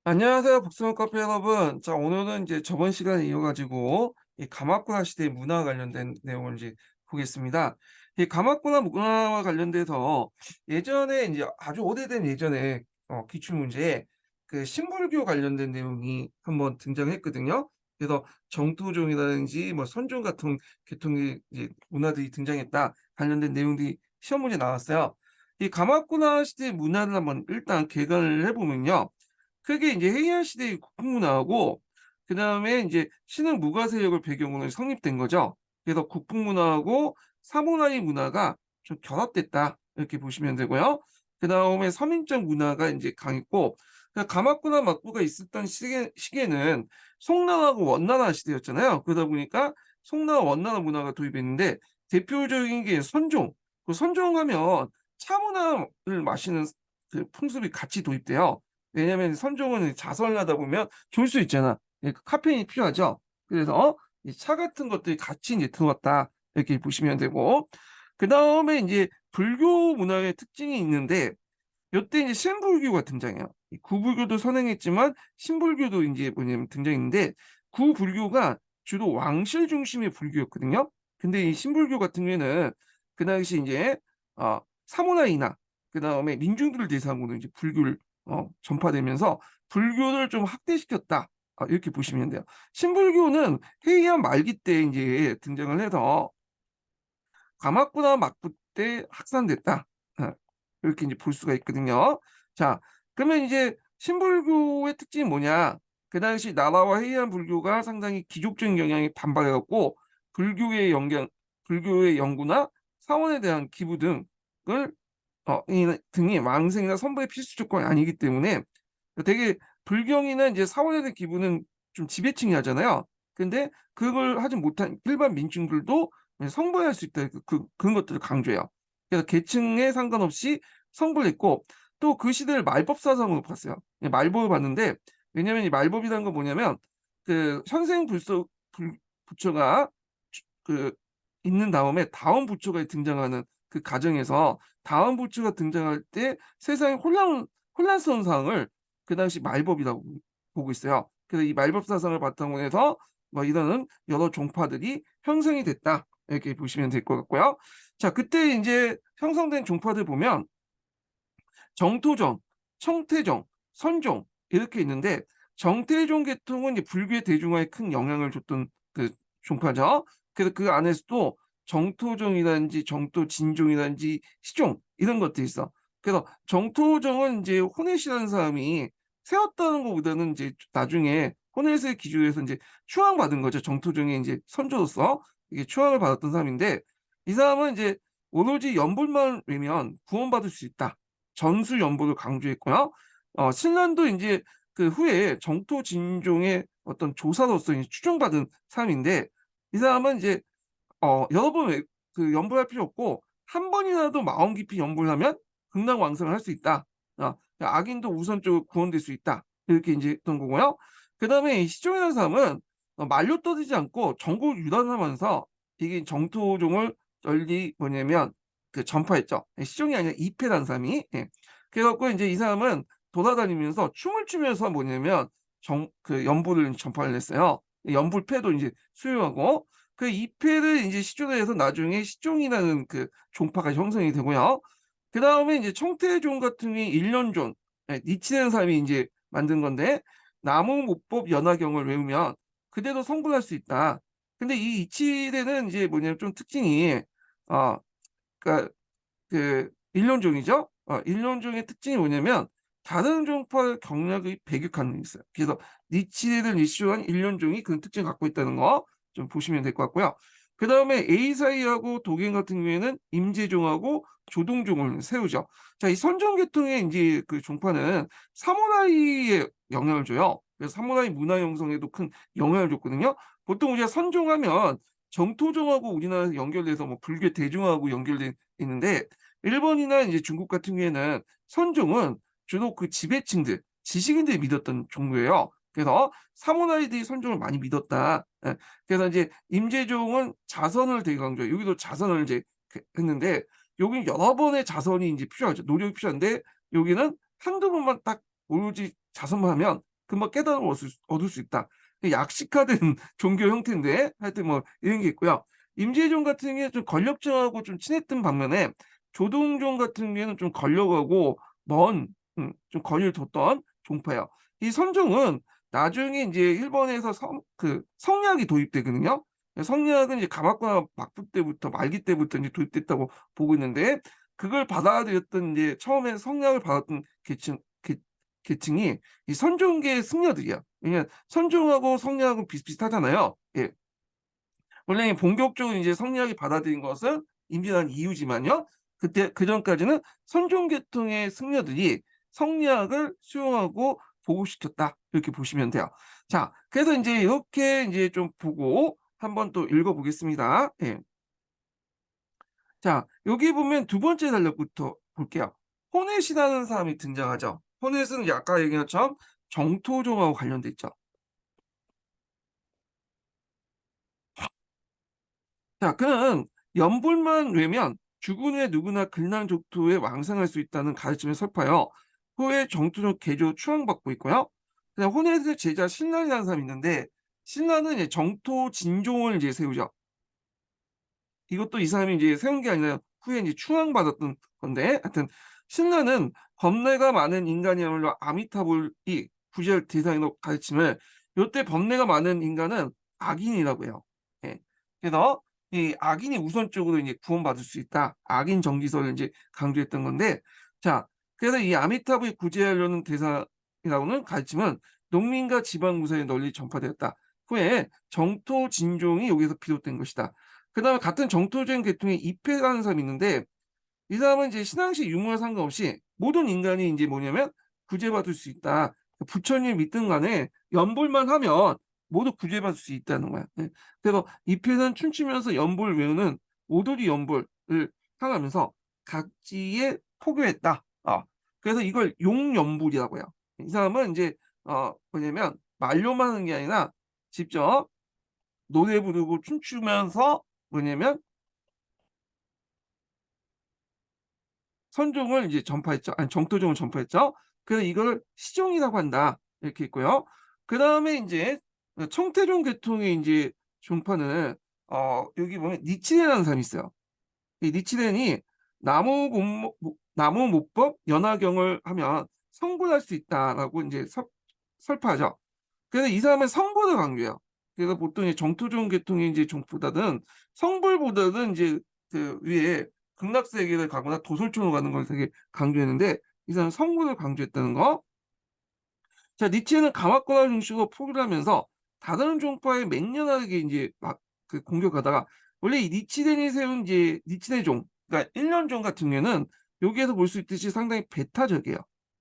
안녕하세요, 복숭아 카페 여러분. 자, 오늘은 이제 저번 시간에 이어가지고 이 가마쿠라 시대 문화와 관련된 내용을 이제 보겠습니다. 이 가마쿠라 문화와 관련돼서 예전에 이제 아주 오래된 예전에 기출 문제에 그 신불교 관련된 내용이 한번 등장했거든요. 그래서 정토종이라든지 뭐 선종 같은 계통의 이제 문화들이 등장했다 관련된 내용들이 시험 문제 나왔어요. 이 가마쿠라 시대 문화를 한번 일단 개관을 해보면요. 크게 이제 헤이안 시대의 국풍문화하고 그다음에 이제 신흥 무가 세력을 배경으로 성립된 거죠. 그래서 국풍문화하고 사무라이 문화가 좀 결합됐다 이렇게 보시면 되고요. 그다음에 서민적 문화가 이제 강했고 가마쿠라 막부가 있었던 시기에는 송나라하고 원나라 시대였잖아요. 그러다 보니까 송나라 원나라 문화가 도입했는데 대표적인 게 선종. 그 선종하면 차문화를 마시는 그 풍습이 같이 도입돼요. 왜냐면 선종은 자선을 하다 보면 졸 수 있잖아. 예, 그 카페인이 필요하죠. 그래서 이 차 같은 것들이 같이 이제 들어왔다. 이렇게 보시면 되고. 그다음에 이제 불교 문화의 특징이 있는데 요때 이제 신불교가 등장해요. 이 구불교도 선행했지만 신불교도 이제 뭐냐면 등장했는데 구불교가 주로 왕실 중심의 불교였거든요. 근데 이 신불교 같은 경우에는 그 당시 이제 사무라이나 그다음에 민중들을 대상으로 이제 불교를 전파되면서 불교를 좀 확대시켰다. 이렇게 보시면 돼요. 신불교는 헤이안 말기 때 이제 등장을 해서 가마쿠라 막부 때 확산됐다. 어, 이렇게 이제 볼 수가 있거든요. 자, 그러면 이제 신불교의 특징이 뭐냐? 그 당시 나라와 해이안 불교가 상당히 기족적인 영향이 반발해갖고 불교의 영향, 불교의 연구나 사원에 대한 기부 등을 등이 왕생이나 선부의 필수 조건이 아니기 때문에 되게 불경이나 이제 사원에 대한 기부는 좀 지배층이 하잖아요. 근데 그걸 하지 못한 일반 민중들도 성불할 수 있다. 그런 것들을 강조해요. 그래서 계층에 상관없이 성불을 했고 또 그 시대를 말법 사상으로 봤어요. 말법을 봤는데 왜냐면 이 말법이라는 건 뭐냐면 그 현생 부처가 그 있는 다음에 다음 부처가 등장하는 그 과정에서 다음 부처가 등장할 때 세상의 혼란스러운 상황을 그 당시 말법이라고 보고 있어요. 그래서 이 말법 사상을 바탕으로 해서 뭐 이러는 여러 종파들이 형성이 됐다. 이렇게 보시면 될 것 같고요. 자, 그때 이제 형성된 종파들 보면 정토종, 청태종, 선종 이렇게 있는데 정태종 계통은 이제 불교의 대중화에 큰 영향을 줬던 그 종파죠. 그래서 그 안에서도 정토종이라든지 정토진종이라든지 시종 이런 것들이 있어. 그래서 정토종은 이제 호넷이라는 사람이 세웠다는 것보다는 이제 나중에 호넷의 기준에서 이제 추앙받은 거죠. 정토종의 이제 선조로서 이게 추앙을 받았던 사람인데 이 사람은 이제 오로지 연불만 외면 구원받을 수 있다. 전수 연보를 강조했고요. 신라도 이제 그 후에 정토 진종의 어떤 조사로서 이제 추종받은 사람인데 이 사람은 이제 여러 번 그 연보할 필요 없고 한 번이라도 마음 깊이 연보를 하면 극락왕성을 할 수 있다. 악인도 우선적으로 구원될 수 있다. 이렇게 이제 했던 거고요. 그다음에 이 시종이라는 사람은 말려 떠들지 않고 전국을 유단하면서 이게 정토종을 널리 뭐냐면 그 전파했죠. 시종이 아니라 이패라는 사람이. 예. 그래갖고 이제 이 사람은 돌아다니면서 춤을 추면서 뭐냐면 그 연불을 전파를 했어요. 연불패도 이제 수용하고 그 이패를 이제 시조로 해서 나중에 시종이라는 그 종파가 형성이 되고요. 그 다음에 이제 청태종 같은 경우에 일년존, 니치라는 사람이 이제 만든 건데 나무목법 연화경을 외우면 그대로 성불할 수 있다. 근데 이 이치대는 이제 뭐냐면 좀 특징이 어 그러니까 그 일론종이죠. 일론종의 특징이 뭐냐면 다른 종파 경력의 배격하는 게 있어요. 그래서 니치를 이슈한 일론종이 그런 특징을 갖고 있다는 거 좀 보시면 될 것 같고요. 그 다음에 에이사이하고 도겐 같은 경우에는 임재종하고 조동종을 세우죠. 자, 이 선종 계통의 이제 그 종파는 사무라이에 영향을 줘요. 그래서 사무라이 문화 형성에도 큰 영향을 줬거든요. 보통 우리가 선종하면 정토종하고 우리나라에서 연결돼서 뭐 불교 대중하고 연결돼 있는데 일본이나 이제 중국 같은 경우에는 선종은 주로 그 지배층들, 지식인들이 믿었던 종교예요. 그래서 사무라이들이 선종을 많이 믿었다. 예. 그래서 이제 임재종은 자선을 되게 강조해요. 여기도 자선을 이제 했는데 여기 여러 번의 자선이 이제 필요하죠. 노력이 필요한데 여기는 한두 번만 딱 오로지 자선만 하면 금방 깨달음을 얻을 수 있다. 약식화된 종교 형태인데 하여튼 뭐 이런 게 있고요. 임재종 같은 경우에 좀 권력층하고 좀 친했던 반면에 조동종 같은 경우에는 좀 권력하고 먼 좀 거리를 뒀던 종파예요. 이 선종은 나중에 인제 일본에서 성리학이 도입되거든요. 성리학은 이제 가마쿠라 막부 때부터 말기 때부터 인제 도입됐다고 보고 있는데 그걸 받아들였던 이제 처음에 성리학을 받았던 계층이 이 선종계의 승려들이야. 왜냐면 선종하고 성리학은 비슷비슷하잖아요. 예. 원래 본격적으로 이제 성리학이 받아들인 것은 임진왜란 이후지만요. 그때 그전까지는 선종 계통의 승려들이 성리학을 수용하고 보급시켰다. 이렇게 보시면 돼요. 자, 그래서 인제 이렇게 인제 좀 보고 한번 또 읽어 보겠습니다. 예. 자, 여기 보면 두 번째 단락부터 볼게요. 호넷이라는 사람이 등장하죠. 호넷은 이제 아까 얘기한 것처럼 정토종하고 관련돼 있죠. 자, 그는 연불만 외면 죽은 후에 누구나 근란족토에 왕생할 수 있다는 가르침을 설파하여 후에 정토적 개조 추앙받고 있고요. 그다음 호넷의 제자 신란이라는 사람이 있는데 신란은 이제 정토 진종을 이제 세우죠. 이것도 이 사람이 이제 세운 게 아니라 후에 이제 추앙받았던 건데 하여튼 신라는 법례가 많은 인간이야말로 아미타불이 구제할 대상이라고 가르침을 요때 법례가 많은 인간은 악인이라고 해요. 예. 그래서 이 악인이 우선적으로 이제 구원받을 수 있다. 악인 정기설을 이제 강조했던 건데 자 그래서 이 아미타불이 구제하려는 대상이라고는 가르침은 농민과 지방 무사에 널리 전파되었다. 후에 정토 진종이 여기서 비롯된 것이다. 그다음에 같은 정토적인 계통의 이패라는 사람이 있는데 이 사람은 이제 신앙식 유무와 상관없이 모든 인간이 인제 뭐냐면 구제받을 수 있다. 부처님 믿든 간에 연불만 하면 모두 구제받을 수 있다는 거야. 예. 그래서 이패는 춤추면서 연불을 외우는 오도리 연불을 향하면서 각지에 포교했다. 그래서 이걸 용연불이라고 해요. 이 사람은 인제 뭐냐면 말로만 하는 게 아니라 직접 노래 부르고 춤추면서 뭐냐면 선종을 이제 전파했죠. 아니 정토종을 전파했죠. 그래서 이거를 시종이라고 한다. 이렇게 있고요. 그다음에 인제 청태종 계통의 인제 종파는 여기 보면 니치레라는 사람이 있어요. 이 니치레는 나무모법 연화경을 하면 성불할 수 있다라고 인제 설파하죠. 그래서 이 사람은 성불을 강조해요. 그래서 보통 이 정토종 계통의 인제 종보다는 성불보다는 인제 그 위에 극락세계를 가거나 도솔촌으로 가는 걸 되게 강조했는데 이 사람은 성불을 강조했다는 거. 자 니체는 가마쿠라 중심으로 포기를 하면서 다른 종파에 맹렬하게 인제 막 공격하다가 원래 이 니치렌이 세운 이제 니치레종 그러니까 일련종 같은 경우에는 여기에서 볼 수 있듯이 상당히 배타적이에요.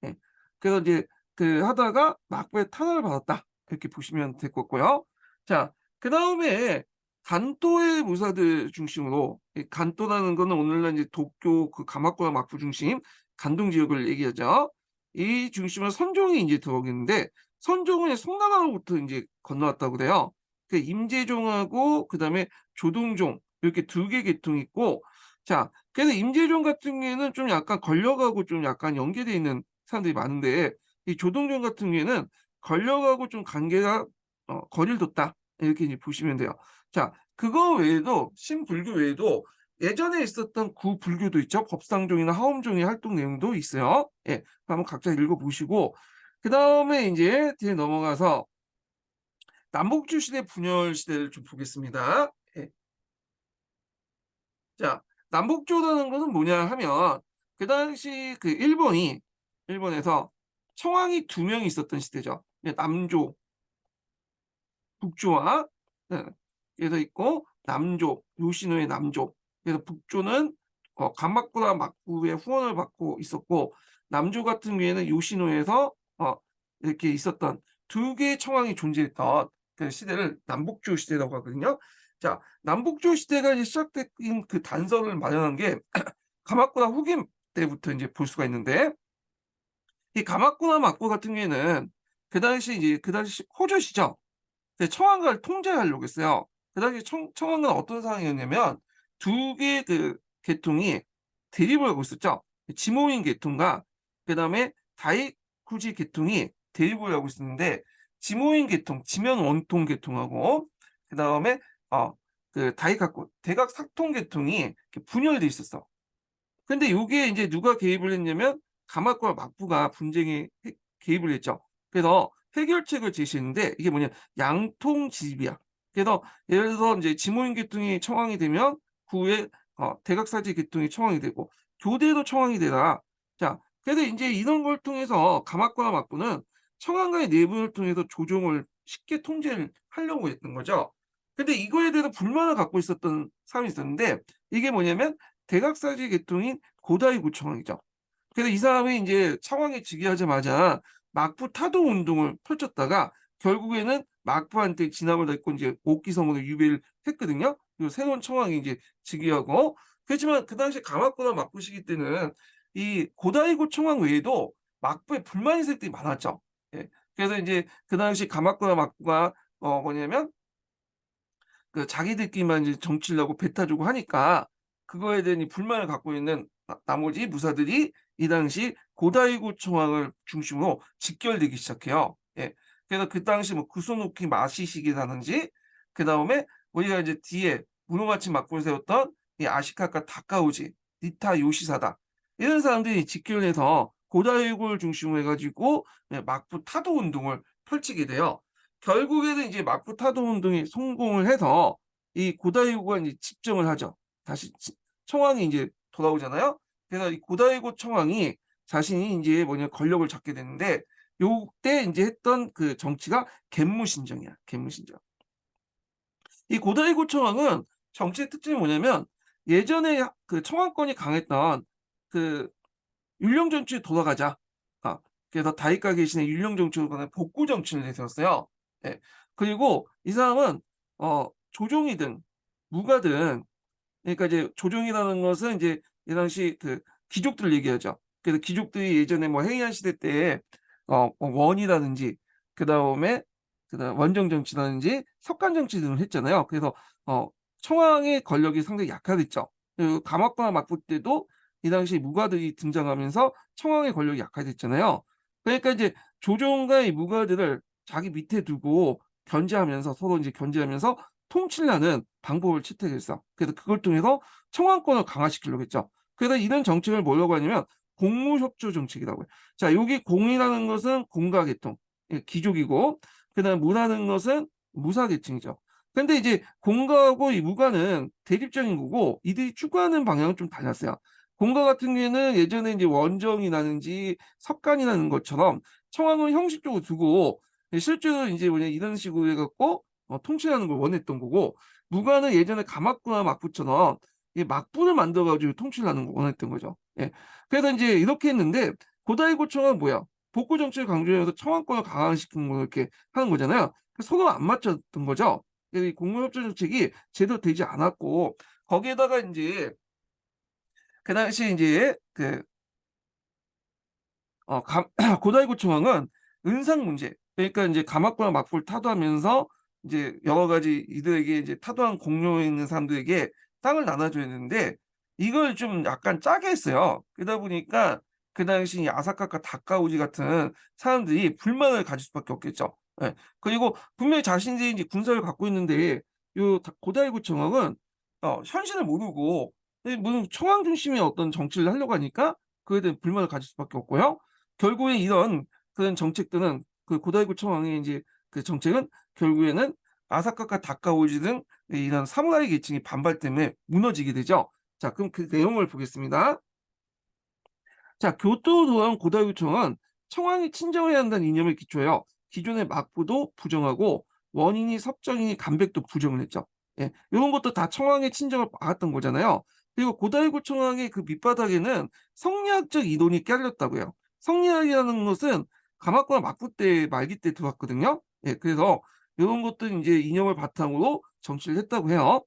예. 그래서 이제 하다가 막부에 탄압을 받았다. 이렇게 보시면 될 것 같고요. 자 그다음에 간토의 무사들 중심으로 이 간토라는 거는 오늘날 이제 도쿄 가마쿠라 막부 중심 간동 지역을 얘기하죠. 이 중심은 선종이 인제 들어오겠는데 선종은 송나라로부터 인제 건너왔다고 그래요. 임재종하고 그다음에 조동종 이렇게 두 개 계통이 있고 자 그래서 임재종 같은 경우에는 좀 약간 권력하고 좀 약간 연계돼 있는 사람들이 많은데 이 조동종 같은 경우에는 권력하고 좀 관계가 거리를 뒀다. 이렇게 이제 보시면 돼요. 자 그거 외에도 신불교 외에도 예전에 있었던 구불교도 있죠. 법상종이나 하엄종의 활동 내용도 있어요. 예. 한번 각자 읽어 보시고 그다음에 인제 뒤에 넘어가서 남북주 시대 분열 시대를 좀 보겠습니다. 예. 자 남북조라는 것은 뭐냐 하면 그 당시 일본에서 청왕이 두 명이 있었던 시대죠. 예 남조, 북조와 예 그래서 있고 남조, 요시노의 남조. 그래서 북조는 간마쿠라 막부의 후원을 받고 있었고 남조 같은 경우에는 요시노에서 이렇게 있었던 두 개의 청왕이 존재했던 그 시대를 남북조 시대라고 하거든요. 자 남북조 시대가 이제 시작된 그 단서를 마련한 게 가마쿠라 후기 때부터 인제 볼 수가 있는데 이 가마쿠라 막부 같은 경우에는 그 당시 호조시죠. 그 청왕가를 통제하려고 했어요. 그 당시 청왕가는 어떤 상황이었냐면 두 개의 계통이 대립을 하고 있었죠. 지모인 계통과 그다음에 다이쿠지 계통이 대립을 하고 있었는데 지모인 계통, 지면 원통 계통하고 그다음에 그 다이카쿠, 대각 사통 계통이 이렇게 분열돼 있었어. 근데 요게 인제 누가 개입을 했냐면 가마쿠와 막부가 분쟁에 개입을 했죠. 그래서 해결책을 제시했는데 이게 뭐냐 양통지비야. 그래서 예를 들어서 인제 지모인 계통이 청왕이 되면 그 후에 대각사지 계통이 청왕이 되고 교대도 청왕이 되라. 자, 그래서 인제 이런 걸 통해서 가마쿠와 막부는 청왕과의 내분을 통해서 조정을 쉽게 통제를 하려고 했던 거죠. 근데 이거에 대해서 불만을 갖고 있었던 사람이 있었는데 이게 뭐냐면 대각사지 계통인 고다이고 청왕이죠. 그래서 이 사람이 인제 청왕에 즉위하자마자 막부 타도 운동을 펼쳤다가 결국에는 막부한테 진압을 했고 인제 옥기성으로 유배를 했거든요. 그리고 새로운 청왕이 인제 즉위하고 그렇지만 그 당시에 가마쿠나 막부 시기 때는 이 고다이고 청왕 외에도 막부에 불만인 세력들이 많았죠. 예. 그래서 인제 그 당시 가마쿠나 막부가 뭐냐면 그 자기들끼리만 이제 정치를 하고 배 타주고 하니까 그거에 대한 이 불만을 갖고 있는 나머지 무사들이 이 당시 고다이고 청왕을 중심으로 직결되기 시작해요. 예. 그래서 그 당시 뭐 구소노키 마시시기라든지 그다음에 우리가 이제 뒤에 무노마치 막부를 세웠던 이 아시카카 다카오지, 니타 요시사다 이런 사람들이 직결해서 고다이고를 중심으로 해 가지고 막부 타도 운동을 펼치게 돼요. 결국에는 이제 막부 타도 운동이 성공을 해서 이 고다이고가 이제 집정을 하죠. 다시 청왕이 인제 돌아오잖아요. 그래서 이 고다이고 청왕이 자신이 인제 뭐냐 권력을 잡게 되는데 요때 인제 했던 그 정치가 갯무신정이야, 갯무신정. 이 고다이고 청왕은 정치의 특징이 뭐냐면 예전에 그 청왕권이 강했던 그 율령 정치에 돌아가자. 아 그래서 다이카 계신의 율령 정치로 가는 복구 정치를 내세웠어요. 예. 그리고 이 사람은 조종이든 무가든 그러니까 이제 조종이라는 것은 이제 이 당시 그 귀족들 얘기하죠. 그래서 귀족들이 예전에 뭐 해이안 시대 때 원이라든지 그다음 원정 정치라든지 석간 정치 등을 했잖아요. 그래서 어 청왕의 권력이 상당히 약화됐죠. 그 가마쿠와 막부 때도 이 당시 무가들이 등장하면서 청왕의 권력이 약화됐잖아요. 그러니까 이제 조종과 이 무가들을 자기 밑에 두고 견제하면서 서로 인제 견제하면서 통치를 하는 방법을 채택했어. 그래서 그걸 통해서 청왕권을 강화시키려고 했죠. 그래서 이런 정책을 뭐라고 하냐면 공무협조 정책이라고 해요. 자 여기 공이라는 것은 공가 계통, 예 귀족이고 그다음에 무라는 것은 무사 계층이죠. 근데 이제 공가하고 이 무가는 대립적인 거고 이들이 추구하는 방향은 좀 달랐어요. 공가 같은 경우에는 예전에 이제 원정이라든지 석간이라는 것처럼 청왕을 형식적으로 두고 실제로 인제 뭐냐 이런 식으로 해 갖고 통치하는 걸 원했던 거고 무가는 예전에 가마쿠나 막부처럼 이 막부를 만들어 가지고 통치를 하는 걸 원했던 거죠. 예. 그래서 인제 이렇게 했는데 고다이고청은 뭐야? 복구 정치를 강조해서 청왕권을 강화시키는 걸 이렇게 하는 거잖아요. 서로 안 맞췄던 거죠. 이 공무협조 정책이 제대로 되지 않았고 거기에다가 인제 그 당시에 인제 그 감 고다이고 청왕은 은상 문제 그러니까 인제 가마쿠와 막부를 타도하면서 인제 여러 가지 이들에게 이제 타도한 공로에 있는 사람들에게 땅을 나눠 줘야 되는데 이걸 좀 약간 짜게 했어요. 그러다 보니까 그 당시 이 아사카카 다카오지 같은 사람들이 불만을 가질 수밖에 없겠죠. 예. 그리고 분명히 자신들이 이제 군사를 갖고 있는데 요 고다이고 청왕은 현실을 모르고 무슨 청왕 중심의 어떤 정치를 하려고 하니까 그에 대한 불만을 가질 수밖에 없고요. 결국에 이런 그런 정책들은 그 고다이고 청왕의 인제 그 정책은 결국에는 아사카카 다카오지 등 이런 사무라이 계층의 반발 때문에 무너지게 되죠. 자 그럼 그 내용을 보겠습니다. 자 교토로 돌아온 고다이고 청은 청왕이 친정해야 한다는 이념에 기초해요. 기존의 막부도 부정하고 원인이 섭정이니 간백도 부정을 했죠. 예. 요런 것도 다 청왕의 친정을 막았던 거잖아요. 그리고 고다이고 청왕의 그 밑바닥에는 성리학적 이론이 깔렸다고 해요. 성리학이라는 것은 가마쿠라 막부 때 말기 때 들어왔거든요. 예. 그래서 요런 것들 인제 이념을 바탕으로 정치를 했다고 해요.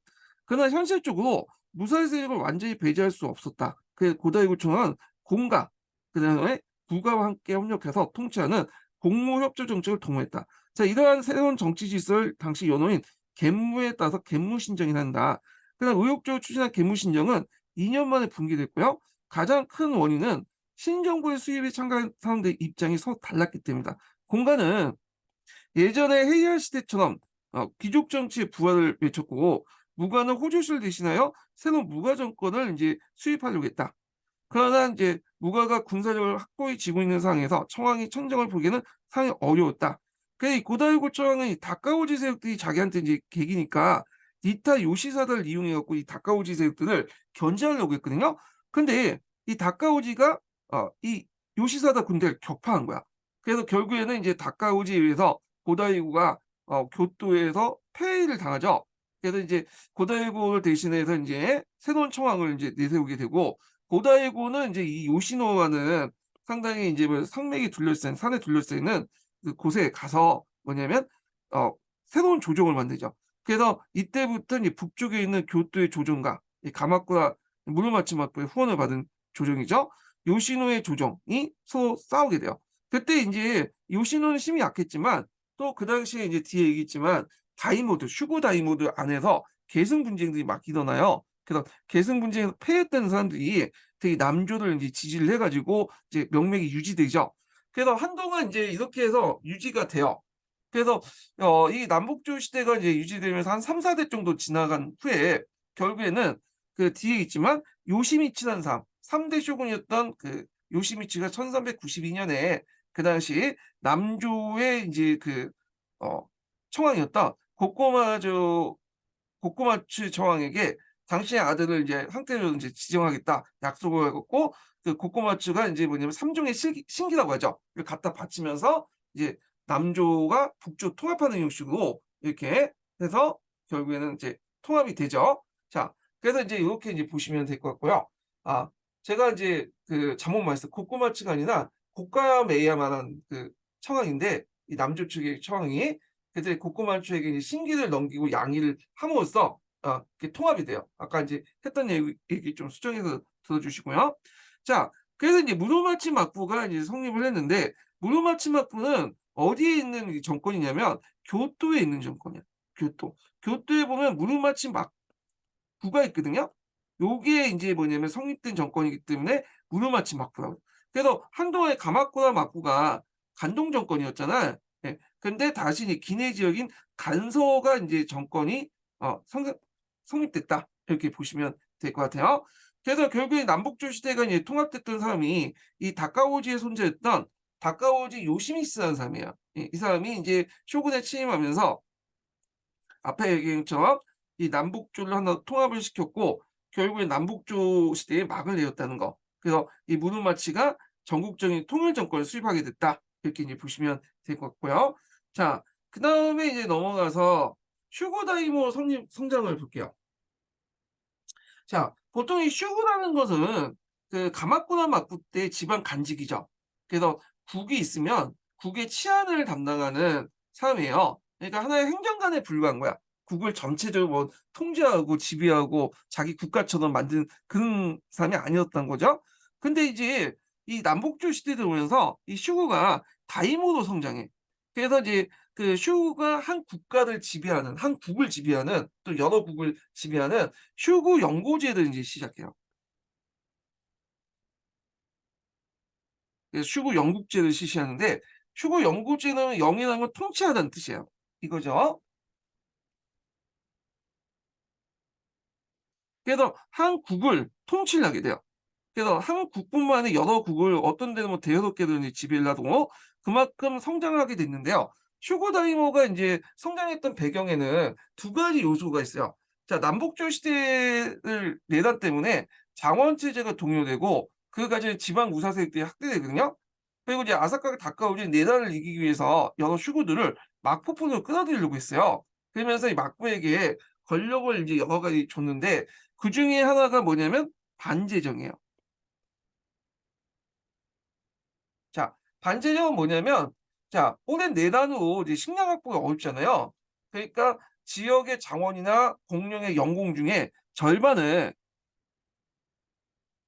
그러나 현실적으로 무사히 세력을 완전히 배제할 수 없었다. 그래서 고다이고 청은 공가 그다음에 부가와 함께 협력해서 통치하는 공무협조 정책을 도모했다. 자 이러한 새로운 정치 질서를 당시 연호인 갯무에 따라서 갯무신정이라 한다. 그러나 의욕적으로 추진한 갯무신정은 2년 만에 붕괴됐고요. 가장 큰 원인은 신정부의 수입에 참가한 사람들의 입장이 서로 달랐기 때문이다. 공가는 예전에 헤이안 시대처럼 귀족 정치의 부활을 외쳤고 무가는 호조를 대신하여 새로운 무가 정권을 이제 수입하려고 했다. 그러나 이제 무가가 군사력을 확고히 쥐고 있는 상황에서 청왕이 천정을 보기에는 상당히 어려웠다. 그래서 이 고다이고 청왕은 이 다카오지 세력들이 자기한테 이제 객이니까 니타 요시사다를 이용해 갖고 이 다카오지 세력들을 견제하려고 했거든요. 근데 이 다카오지가 이 요시사다 군대를 격파한 거야. 그래서 결국에는 이제 다카오지에 의해서 고다이고가 교토에서 패해를 당하죠. 그래서 이제 고다이고를 대신해서 이제 새로운 청왕을 이제 내세우게 되고 고다이고는 이제 이 요시노와는 상당히 이제 뭐 산맥이 둘러싸인 산에 둘러싸이는 그 곳에 가서 뭐냐면 어 새로운 조정을 만들죠. 그래서 이때부터 이제 북쪽에 있는 교토의 조정과 이 가마쿠라 무르마치 막부의 후원을 받은 조정이죠. 요시노의 조정이 서로 싸우게 돼요. 그때 인제 요시노는 힘이 약했지만 또 그 당시에 이제 뒤에 얘기했지만 다이모드, 슈고 다이모드 안에서 계승 분쟁들이 막 일어나요. 그래서 계승 분쟁에서 패했던 사람들이 되게 남조를 인제 지지를 해 가지고 이제 명맥이 유지되죠. 그래서 한동안 인제 이렇게 해서 유지가 돼요. 그래서 이 남북조 시대가 이제 유지되면서 한 3-4대 정도 지나간 후에 결국에는 그 뒤에 있지만 요시미치라는 사람, 3대 쇼군이었던 그 요시미치가 1392 년에 그 당시 남조의 인제 그 어 청왕이었던 고꼬마츠 청왕에게 당신의 아들을 이제 황태자로 인제 지정하겠다 약속을 해 갖고 그 고꼬마츠가 인제 뭐냐면 삼종의 신기라고 하죠. 그걸 갖다 바치면서 이제 남조가 북조 통합하는 형식으로 이렇게 해서 결국에는 이제 통합이 되죠. 자, 그래서 인제 요렇게 이제 보시면 될 것 같고요. 제가 인제 그 잘못 말했어요. 고꼬마츠가 아니라 고카야메이야마라는 그 청왕인데 이 남조 측의 청왕이 그때 고꼬마츠에게 이제 신기를 넘기고 양위를 함으로써 이렇게 통합이 돼요. 아까 인제 했던 얘기 좀 수정해서 들어 주시고요. 자, 그래서 인제 무로마치 막부가 이제 성립을 했는데 무로마치 막부는 어디에 있는 이 정권이냐면 교토에 있는 정권이야. 교토. 교토에 보면 무로마치 막부가 있거든요. 요게 인제 뭐냐면 성립된 정권이기 때문에 무로마치 막부라고. 그래서 한동안에 가마쿠라 막부가 간동 정권이었잖아요. 예. 근데 다시 이제 기내 지역인 간서가 인제 정권이 어 성립 성립됐다. 이렇게 보시면 될 것 같아요. 그래서 결국에 남북조 시대가 이제 통합됐던 사람이 이 다카오지의 손자였던 다카오지 요시미스라는 사람이에요. 이 사람이 인제 쇼군에 취임하면서 앞에 얘기한 것처럼 이 남북조를 하나 통합을 시켰고 결국에 남북조 시대에 막을 내렸다는 거. 그래서 이 무르마치가 전국적인 통일 정권을 수립하게 됐다. 이렇게 이제 보시면 될 것 같고요. 자, 그다음에 이제 넘어가서 슈고다이모 성장을 볼게요. 자, 보통 이 슈구라는 것은 그 가마쿠라 막부 때 지방 간직이죠. 그래서 국이 있으면 국의 치안을 담당하는 사람이에요. 그러니까 하나의 행정관에 불과한 거야. 국을 전체적으로 뭐 통제하고 지배하고 자기 국가처럼 만드는 그런 사람이 아니었던 거죠. 근데 이제 이 남북조 시대 들어오면서 이 슈구가 다이모로 성장해. 그래서 이제 그 슈구가 한 국가를 지배하는 한 국을 지배하는 또 여러 국을 지배하는 슈구 영고제를 인제 시작해요. 그래서 슈구 영국제를 실시하는데 슈구 영고제는 영이라는 건 통치하다는 뜻이에요. 이거죠. 그래서 한 국을 통치를 하게 돼요. 그래서 한 국뿐만 아니라 여러 국을 어떤 데는 뭐 대여섯 개를 이제 지배를 하고 그만큼 성장을 하게 됐는데요. 슈고 다이모가 인제 성장했던 배경에는 두 가지 요소가 있어요. 자, 남북조 시대를 내란 때문에 장원 체제가 동요되고 그걸 가진 지방 우사 세력들이 확대되거든요. 그리고 이제 아사카가 다카오지 내란을 이기기 위해서 여러 슈구들을 막폭풍으로 끌어들이려고 했어요. 그러면서 이 막부에게 권력을 이제 여러 가지 줬는데 그중에 하나가 뭐냐면 반제정이에요. 자, 반제정은 뭐냐면 자, 오랜 내단으로 이제 식량 확보가 어렵잖아요. 그러니까 지역의 장원이나 공령의 영공 중에 절반을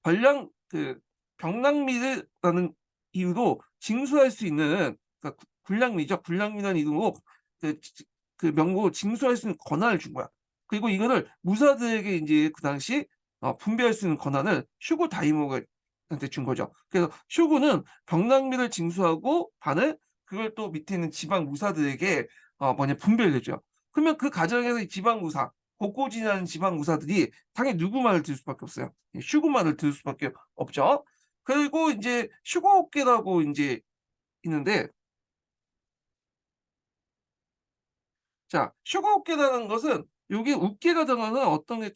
전량 그 병랑미라는 이유로 징수할 수 있는 그러니까 군량미죠. 군량미라는 이름으로 그 명목으로 징수할 수 있는 권한을 준 거야. 그리고 이거를 무사들에게 인제 그 당시 분배할 수 있는 권한을 슈고 다이모가 한테 준 거죠. 그래서 슈고는 병랑미를 징수하고 반을 그걸 또 밑에 있는 지방 무사들에게 분배를 해줘요. 그러면 그 과정에서 이 지방 무사, 곡고진하는 지방 무사들이 당연히 누구 말을 들을 수밖에 없어요. 슈그 말을 들을 수밖에 없죠. 그리고 인제 슈거업계라고 인제 있는데, 자, 슈거업계라는 것은 요게 up계가 들어가는 어떤 게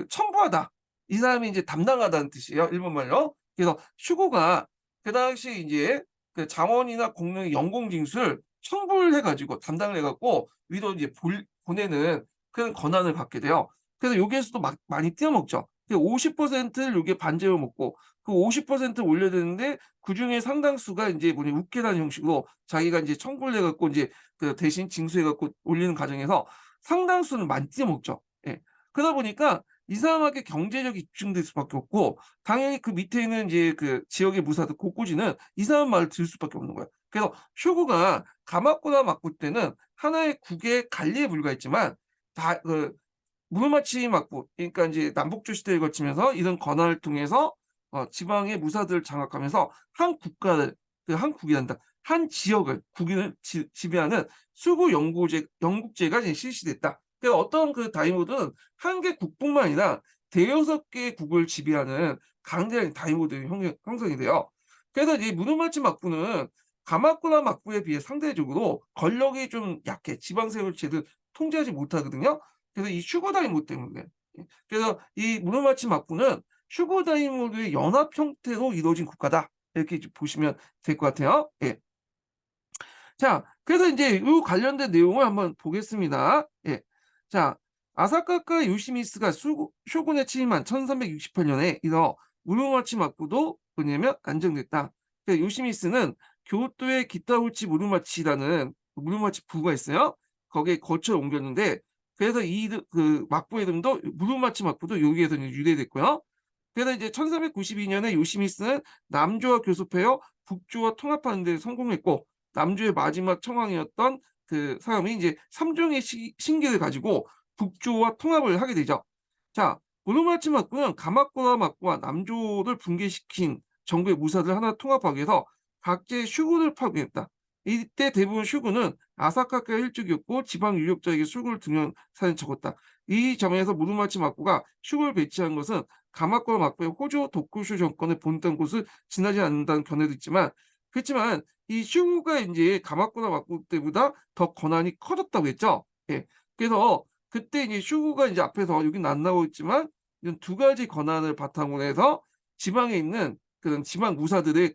첨부하다. 이 사람이 인제 담당하다는 뜻이에요, 일본말로. 그래서 슈거가 그 당시에 인제 그 자원이나 공룡의 연공 징수를 첨부를 해 가지고 담당을 해 갖고 위로 이제 보내는 그런 권한을 갖게 돼요. 그래서 여기에서도 많이 떼어먹죠. 그 50%를 요게 반제로 먹고 그 50%를 올려야 되는데 그중에 상당수가 인제 up계라는 형식으로 자기가 인제 청구를 해 갖고 인제 그 대신 징수해 갖고 올리는 과정에서 상당수는 많이 떼어먹죠. 예. 그러다 보니까 이상하게 경제력이 집중될 수밖에 없고 당연히 그 밑에 있는 이제 그 지역의 무사들 곳곳이는 이 사람 말을 들을 수밖에 없는 거예요. 그래서 쇼구가 가마쿠라 막부 때는 하나의 국의 관리에 불과했지만 다 무르마치 막부, 그러니까 인제 남북조 시대를 거치면서 이런 권한을 통해서 지방의 무사들을 장악하면서 한 국가를, 한 국이란다. 한 지역을 국인을 지배하는 수구 영국제가 이제 실시됐다. 그러니까 어떤 그 다이모드는 한 개 국뿐만 아니라 대여섯 개의 국을 지배하는 강대한 다이모드가 형성이 돼요. 그래서 이 무르마치 막부는 가마쿠라 막부에 비해 상대적으로 권력이 좀 약해 지방 세력을 제대로 통제하지 못하거든요. 그래서 이 슈거 다이모드 때문에. 예. 그래서 이 무르마치 막부는 슈거 다이모드의 연합 형태로 이루어진 국가다. 이렇게 좀 보시면 될 것 같아요. 예. 자, 그래서 인제 요 관련된 내용을 한번 보겠습니다. 예. 자, 아사카카 요시미스가 쇼군에 취임한 1368 년에 이어 무르마치 막부도 뭐냐면 안정됐다. 그러니까 요시미스는 교토의 기타우치 무르마치라는 무르마치 부가 있어요. 거기에 거처를 옮겼는데 그래서 이 막부 이름도 무르마치 막부도 여기에서 이제 유래됐고요. 그래서 이제 1392 년에 요시미스는 남조와 교섭하여 북조와 통합하는 데 성공했고 남조의 마지막 청왕이었던 그 사람이 이제 삼종의 신기를 가지고 북조와 통합을 하게 되죠. 자, 무르마치 막부는 가마쿠라 막부와 남조를 붕괴시킨 정부의 무사들 하나 통합하기 위해서 각지의 슈군을 파견했다. 이때 대부분 슈군은 아사카카 일족이었고 지방 유력자에게 슈군을 두면 사진 적었다. 이 점에서 무르마치 막부가 슈군을 배치한 것은 가마쿠라 막부의 호조 도쿠쇼 정권을 본던 곳을 지나지 않는다는 견해도 있지만 그렇지만 이 슈가 인제 가마쿠라 막부 때보다 더 권한이 커졌다고 했죠. 예. 그래서 그때 이제 슈가 인제 앞에서 여기는 안 나오고 있지만 이런 두 가지 권한을 바탕으로 해서 지방에 있는 그런 지방 무사들을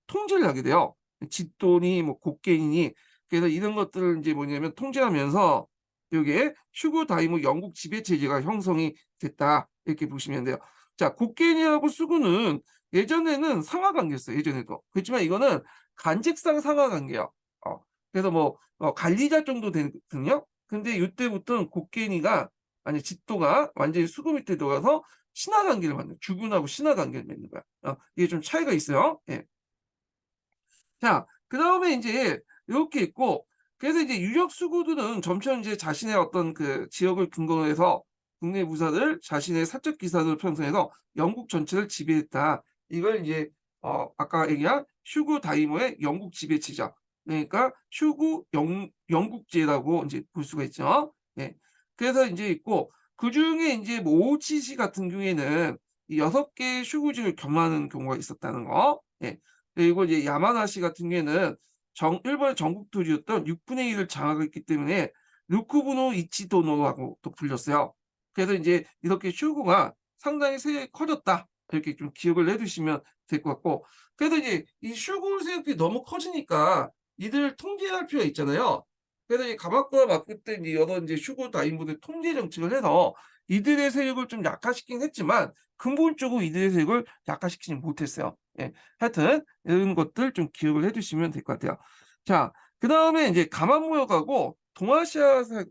통제를 하게 돼요. 짓돈이 뭐 곡괭이니 그래서 이런 것들을 인제 뭐냐면 통제하면서 요게 슈구 다이무 영국 지배 체제가 형성이 됐다. 이렇게 보시면 돼요. 자, 곡괭이하고 수구는 예전에는 상하 관계였어요, 예전에도. 그렇지만 이거는 간직상 상하 관계예요. 그래서 뭐 관리자 정도 되거든요. 근데 요때부터는 곡괭이가 아니 짓도가 완전히 수구 밑에 들어가서 신하 관계를 맺는 주군하고 신하 관계를 맺는 거야. 이게 좀 차이가 있어요. 예. 자, 그다음에 인제 요렇게 있고 그래서 이제 유력 수구들은 점차 인제 자신의 어떤 그 지역을 근거로 해서 국내 무사들 자신의 사적 기사들을 편성해서 영국 전체를 지배했다. 이걸 인제 아까 얘기한 슈구 다이모의 영국 지배체죠. 그러니까 슈구 영국제라고 인제 볼 수가 있죠. 예. 그래서 인제 있고 그중에 인제 뭐 오치시 같은 경우에는 이 6 개의 슈구직을 겸하는 경우가 있었다는 거. 예. 그리고 이제 야마나시 같은 경우에는 일본의 전국토지였던 6분의 1을 장악했기 때문에 루쿠부노 이치도노라고 또 불렸어요. 그래서 인제 이렇게 슈구가 상당히 세력이 커졌다. 이렇게 좀 기억을 해 두시면 될 것 같고 그래서 이제 이 슈구 세력이 너무 커지니까 이들을 통제할 필요가 있잖아요. 그래서 이 가마쿠라 막부 때 이제 여러 인제 슈구 다인부들 통제 정책을 해서 이들의 세력을 좀 약화시키긴 했지만 근본적으로 이들의 세력을 약화시키지 못했어요. 예. 하여튼 이런 것들 좀 기억을 해 두시면 될 것 같아요. 자, 그다음에 인제 가마무역하고 동아시아사를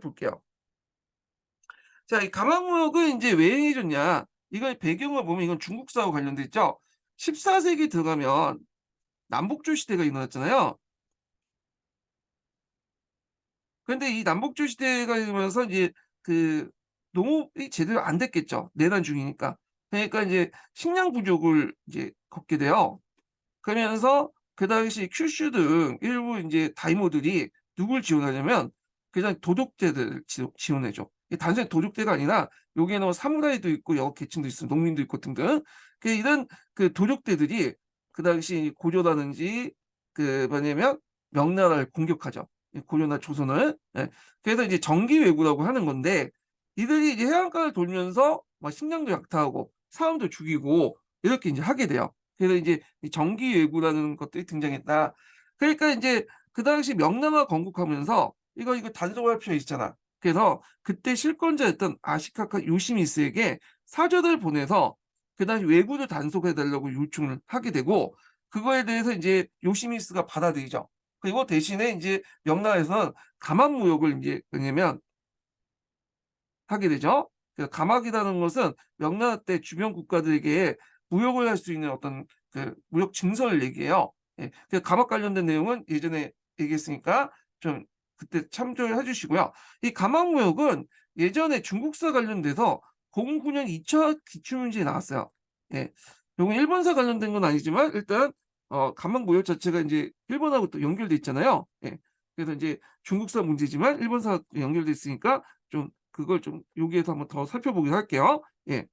볼게요. 자, 이 가마무역은 인제 왜 해줬냐. 이거의 배경을 보면 이건 중국사하고 관련돼 있죠. 14 세기 들어가면 남북조 시대가 일어났잖아요. 근데 이 남북조 시대가 일어나면서 이제 그 농업이 제대로 안 됐겠죠. 내란 중이니까. 그러니까 인제 식량 부족을 이제 겪게 돼요. 그러면서 그 당시 큐슈 등 일부 인제 다이모들이 누굴 지원하냐면 그냥 도적대들을 지원해 줘. 이게 단순히 도적대가 아니라 여기에는 뭐 사무라이도 있고 여러 계층도 있어 농민도 있고 등등. 이런 도적대들이 그 당시 고려라든지 뭐냐면 명나라를 공격하죠. 이 고려나 조선을. 예. 그래서 이제 정기왜구라고 하는 건데 이들이 이제 해안가를 돌면서 막 식량도 약탈하고 사람도 죽이고 이렇게 인제 하게 돼요. 그래서 이제 이 정기외구라는 것들이 등장했다. 그러니까 인제 그 당시 명나라 건국하면서 이거 단속할 필요 있잖아. 그래서 그때 실권자였던 아시카카 요시미스에게 사절을 보내서 그 당시 왜구를 단속해 달라고 요청을 하게 되고 그거에 대해서 인제 요시미스가 받아들이죠. 그리고 대신에 인제 명나라에서는 가만무역을 인제 왜냐면 하게 되죠. 가막이라는 것은 명나라 때 주변 국가들에게 무역을 할 수 있는 어떤 무역 증서를 얘기해요. 예. 가막 관련된 내용은 예전에 얘기했으니까 좀 그때 참조를 해 주시고요. 이 가막 무역은 예전에 중국사 관련돼서 09년 2차 기출문제에 나왔어요. 예. 요건 일본사 관련된 건 아니지만 일단 가막 무역 자체가 인제 일본하고 또 연결돼 있잖아요. 예. 그래서 인제 중국사 문제지만 일본사와 연결돼 있으니까 좀 그걸 좀 여기에서 한번 더 살펴보기로 할게요. 예.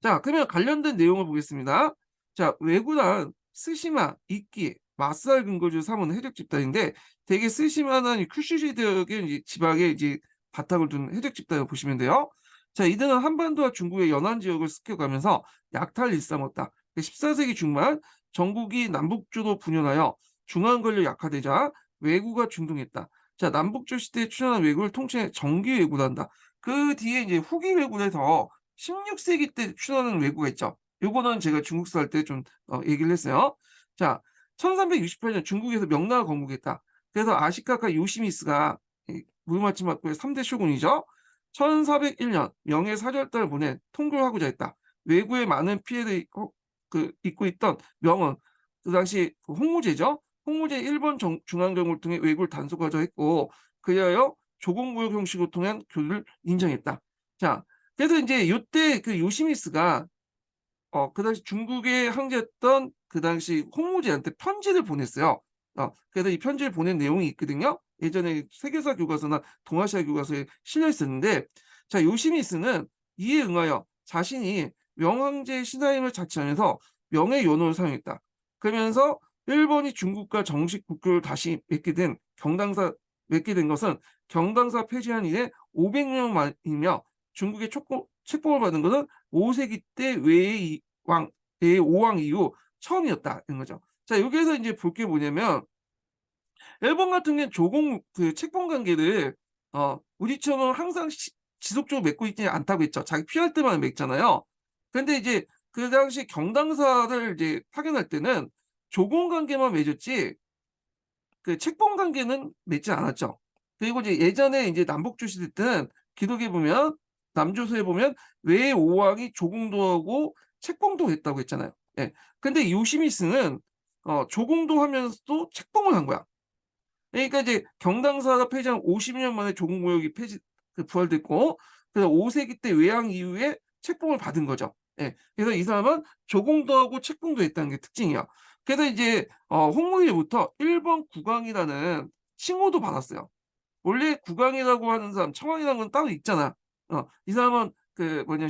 자 그러면 관련된 내용을 보겠습니다. 자 왜구란 스시마, 이끼, 마쓰알 근거지로 삼은 해적 집단인데 대개 스시마나 이 큐슈 지역의 이제 지방에 이제 바탕을 둔 해적 집단을 보시면 돼요. 자 이들은 한반도와 중국의 연안 지역을 습격하면서 약탈을 일삼았다. 14세기 중반 전국이 남북조로 분열하여 중앙 권력이 약화되자 왜구가 중동했다. 자 남북조 시대에 출현한 왜구를 통칭해 정기 왜구란다. 그 뒤에 이제 후기 왜구를 해서 16세기 때 출현하는 왜구가 있죠. 요거는 제가 중국사 할 때 좀 얘기를 했어요. 자 1368년 중국에서 명나라 건국했다. 그래서 아시카카 요시미스가 이 무르마치 막부의 3대 쇼군이죠. 1401년 명예사절단을 보내 통솔을 하고자 했다. 왜구에 많은 피해를 입고 있던 명은 그 당시 홍무제죠. 홍무제 일본 중앙정부를 통해 왜구를 단속하자 했고 그리하여 조공무역 형식으로 통한 교류를 인정했다. 자 그래서 인제 요때 요시미스가 그 당시 중국의 황제였던 그 당시 홍무제한테 편지를 보냈어요. 그래서 이 편지를 보낸 내용이 있거든요. 예전에 세계사 교과서나 동아시아 교과서에 실려 있었는데 자 요시미스는 이에 응하여 자신이 명황제의 신하임을 자처하면서 명예연호를 사용했다. 그러면서 일본이 중국과 정식 국교를 다시 맺게 된 것은 경당사 폐지한 이래 500년 만이며 중국의 책봉을 받은 것은 5세기 때 외의 오왕 이후 처음이었다는 거죠. 자 여기에서 인제 볼 게 뭐냐면 일본 같은 경우에는 조공 책봉 관계를 우리처럼 항상 지속적으로 맺고 있지는 않다고 했죠. 자기 필요할 때만 맺잖아요. 근데 이제 그 당시 경당사를 이제 파견할 때는 조공 관계만 맺었지 책봉 관계는 맺지 않았죠. 그리고 이제 예전에 인제 남북조 시대 때는 기록에 보면 남조서에 보면 외의 오왕이 조공도 하고 책봉도 했다고 했잖아요. 예. 근데 요시미스는 조공도 하면서도 책봉을 한 거야. 그러니까 이제 경당사가 폐지한 50년 만에 조국무역이 부활됐고 그래서 5 세기 때 외항 이후에 책봉을 받은 거죠. 예. 그래서 이 사람은 조공도 하고 책봉도 했다는 게 특징이야. 그래서 이제 홍무리부터 일본 국왕이라는 칭호도 받았어요. 원래 국왕이라고 하는 사람 청왕이라는 건 따로 있잖아. 이 사람은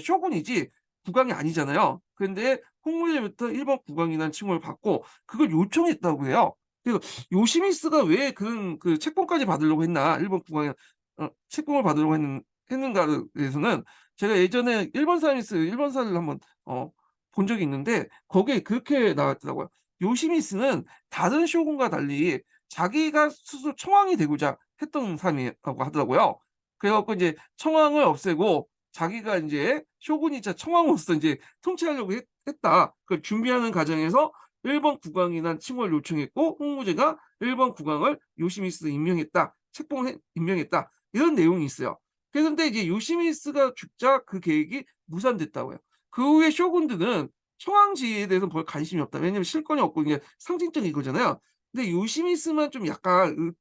쇼군이지 국왕이 아니잖아요. 근데 홍무리부터 일본 국왕이라는 칭호를 받고 그걸 요청했다고 해요. 그래서 요시미스가 왜 그런 책봉까지 받으려고 했나 일본 국왕이 책봉을 받으려고 했는가에 대해서는 제가 예전에 일본사를 한번 본 적이 있는데 거기에 그렇게 나왔더라고요. 요시미스는 다른 쇼군과 달리 자기가 스스로 청왕이 되고자 했던 사람이라고 하더라고요. 그래 갖고 인제 청왕을 없애고 자기가 인제 쇼군이자 청왕으로서 인제 통치하려고 했다. 그걸 준비하는 과정에서 일본 국왕이란 칭호를 요청했고 홍무제가 일본 국왕을 요시미스로 임명했다. 임명했다. 이런 내용이 있어요. 그런데 이제 요시미스가 죽자 그 계획이 무산됐다고요. 그 후에 쇼군들은 청왕 지위에 대해서는 별 관심이 없다. 왜냐면 실권이 없고 이게 상징적인 거잖아요. 근데 요시미스만 좀 약간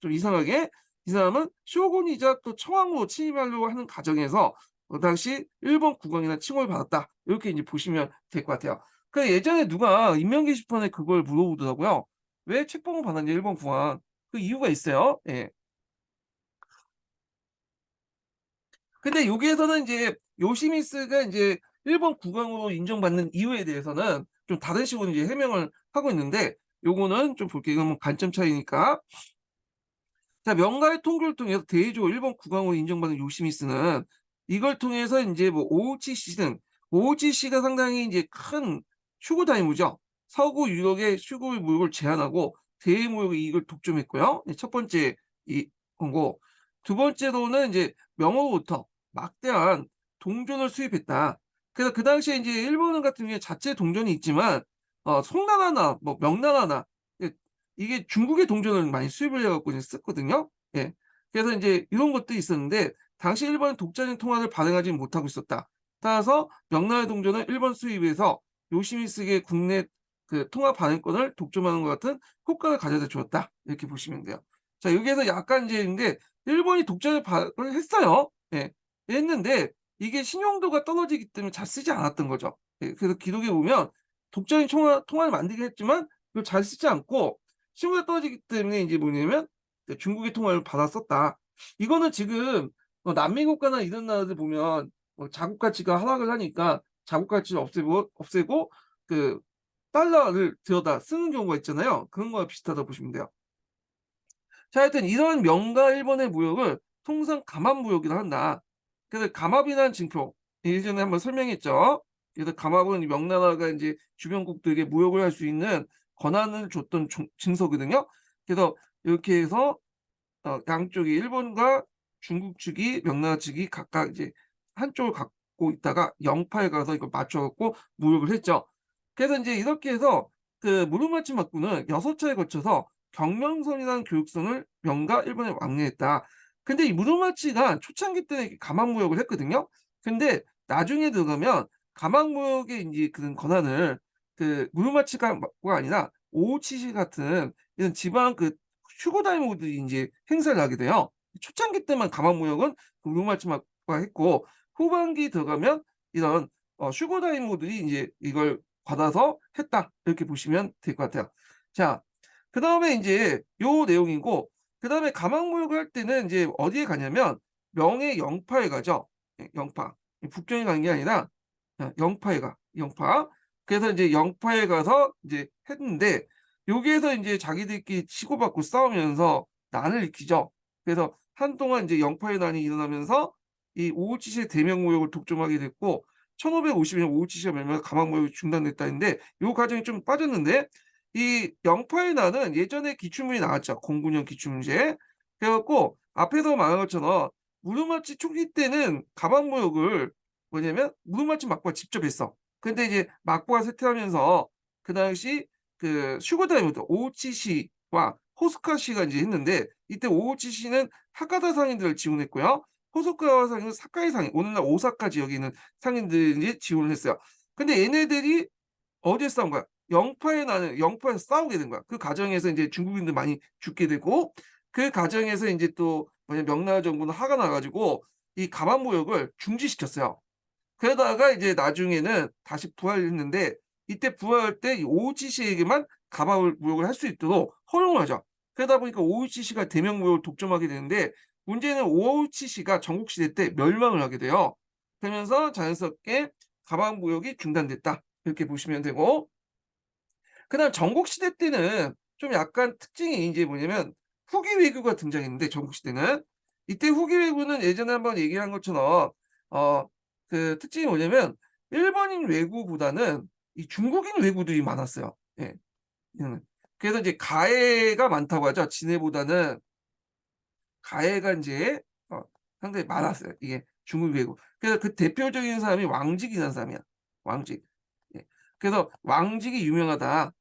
좀 이상하게 이 사람은 쇼군이자 또 청왕으로 취임하려고 하는 과정에서 당시 일본 국왕이라는 칭호를 받았다. 이렇게 인제 보시면 될 것 같아요. 그 예전에 누가 익명 게시판에 그걸 물어보더라고요. "왜 책봉을 받았냐 일본 국왕." 그 이유가 있어요. 예. 근데 여기에서는 이제 요시미스가 인제 일본 국왕으로 인정받는 이유에 대해서는 좀 다른 식으로 이제 해명을 하고 있는데 요거는 좀 볼게요. 이건 뭐 관점 차이니까. 자, 명가의 통교를 통해서 대의조 일본 국왕으로 인정받은 요시미스는 이걸 통해서 인제 뭐 오우치 시즌, 오우치 씨가 상당히 인제 큰 슈고 다이무죠. 서구 유럽의 슈고의 무역을 제한하고 대의 무역의 이익을 독점했고요. 첫 번째 이 거고, 두 번째로는 인제 명으로부터 막대한 동전을 수입했다. 그래서 그 당시에 인제 일본 같은 경우에 자체 동전이 있지만 송나라나 뭐 명나라나 이게 중국의 동전을 많이 수입을 해 갖고 이제 썼거든요. 예. 그래서 인제 이런 것들이 있었는데 당시 일본은 독자적인 통화를 발행하지는 못하고 있었다. 따라서 명나라의 동전을 일본 수입해서 요시미스에게 국내 그 통화 발행권을 독점하는 것 같은 효과를 가져다 주었다. 이렇게 보시면 돼요. 자, 여기에서 약간 인제 근데 일본이 독자적 발행을 했어요. 예. 했는데 이게 신용도가 떨어지기 때문에 잘 쓰지 않았던 거죠. 예. 그래서 기록에 보면 독자적인 통화를 만들긴 했지만 그걸 잘 쓰지 않고 신뢰가 떨어지기 때문에 인제 뭐냐면 중국의 통화를 받아 썼다. 이거는 지금 남미 국가나 이런 나라들 보면 자국 가치가 하락을 하니까 자국 가치를 없애고 그 달러를 들여다 쓰는 경우가 있잖아요. 그런 거와 비슷하다고 보시면 돼요. 자, 하여튼 이런 명과 일본의 무역을 통상 감압무역이라 한다. 그래서 감압이라는 징표 예전에 한번 설명했죠. 그래서 감압은 명나라가 인제 주변국들에게 무역을 할 수 있는 권한을 줬던 증서거든요. 그래서 이렇게 해서 양쪽이 일본과 중국 측이 명나라 측이 각각 이제 한쪽을 갖고 있다가 영파에 가서 이걸 맞춰 갖고 무역을 했죠. 그래서 인제 이렇게 해서 그 무르마치 막부는 6차에 걸쳐서 경명선이라는 교육선을 명과 일본에 왕래했다. 근데 이 무르마치가 초창기 때는 이렇게 가망무역을 했거든요. 근데 나중에 들어가면 가망무역의 인제 그런 권한을 그 무르마치가 가 아니라 오우치시 같은 이런 지방 그 슈고 다이모들이 인제 행사를 하게 돼요. 초창기 때만 가망무역은 그 무르마치마가 했고 후반기 들어가면 이런 슈거 다이모들이 인제 이걸 받아서 했다. 이렇게 보시면 될 것 같아요. 자, 그다음에 인제 요 내용이고 그다음에 가망무역을 할 때는 인제 어디에 가냐면 명의 영파에 가죠. 예, 영파. 북경에 가는 게 아니라 영파에 가. 영파. 그래서 인제 영파에 가서 인제 했는데 여기에서 인제 자기들끼리 치고받고 싸우면서 난을 일으키죠. 그래서 한동안 인제 영파의 난이 일어나면서 이 오우치시의 대명 무역을 독점하게 됐고 1550년 오우치시가 멸망해서 가망 무역이 중단됐다 했는데 요 과정이 좀 빠졌는데 이 영파의 난은 예전에 기출문이 나왔죠. 09년 기출문제. 그래 갖고 앞에서 말한 것처럼 무르마치 초기 때는 가방 무역을 뭐냐면 무르마치 막부가 직접 했어. 근데 이제 막부가 쇠퇴하면서 그 당시 그 슈거다이모토 오우치시와 호스카시가 인제 했는데 이때 오우치시는 하카다 상인들을 지원했고요. 호소카와 상인은 사카이 상인, 오늘날 오사카 지역에 있는 상인들이 지원을 했어요. 근데 얘네들이 어디에 싸운 거야? 영파에 나는 영파에서 싸우게 된 거야. 그 과정에서 인제 중국인들 많이 죽게 되고 그 과정에서 인제 또 뭐냐 명나라 정부는 화가 나 가지고 이 가만 무역을 중지시켰어요. 그러다가 이제 나중에는 다시 부활했는데 이때 부활할 때 이 오우치 씨에게만 가마을 무역을 할 수 있도록 허용을 하죠. 그러다 보니까 오우치 씨가 대명 무역을 독점하게 되는데 문제는 오우치 씨가 전국 시대 때 멸망을 하게 돼요. 그러면서 자연스럽게 가방 무역이 중단됐다. 이렇게 보시면 되고 그다음 전국 시대 때는 좀 약간 특징이 인제 뭐냐면 후기 외교가 등장했는데 전국 시대는 이때 후기 외교는 예전에 한번 얘기한 것처럼 어 그 특징이 뭐냐면 일본인 왜구보다는 이 중국인 왜구들이 많았어요. 예. 그래서 이제 가해가 많다고 하죠. 진해보다는 가해가 인제 어 상당히 많았어요. 이게 중국 왜구. 그래서 그 대표적인 사람이 왕직이라는 사람이야. 왕직. 예. 그래서 "왕직이 유명하다."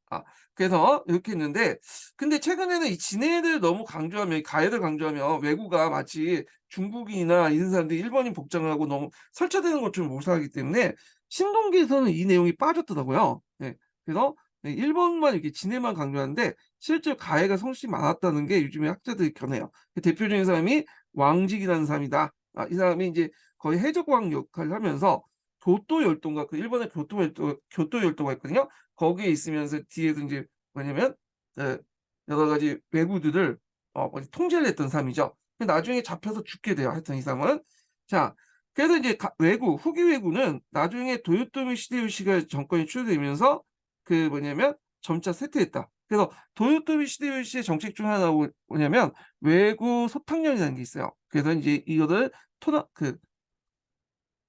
그래서 이렇게 했는데 근데 최근에는 이 진해를 너무 강조하면 가해를 강조하면 왜구가 마치 중국인이나 이런 사람들이 일본인 복장을 하고 너무 설치되는 것처럼 묘사하기 때문에 신동기에서는 이 내용이 빠졌더라고요. 예. 그래서 일본만 이렇게 진해만 강조하는데 실제로 가해가 훨씬 많았다는 게 요즘에 학자들이 견해요. 그 대표적인 사람이 왕직이라는 사람이다. 이 사람이 인제 거의 해적왕 역할을 하면서 교토 열도인가 그 일본의 교토 열도가 있거든요. 거기에 있으면서 뒤에서 인제 뭐냐면 그 여러 가지 왜구들을 뭐지 통제를 했던 사람이죠. 근데 나중에 잡혀서 죽게 돼요, 하여튼 이 사람은. 자, 그래서 이제 왜구, 후기 왜구는 나중에 도요토미 히데요시가 정권이 추대되면서 그 뭐냐면 점차 쇠퇴했다. 그래서 도요토미 히데요시의 정책 중 하나가 뭐냐면 왜구 소탕령이라는 게 있어요. 그래서 인제 이거를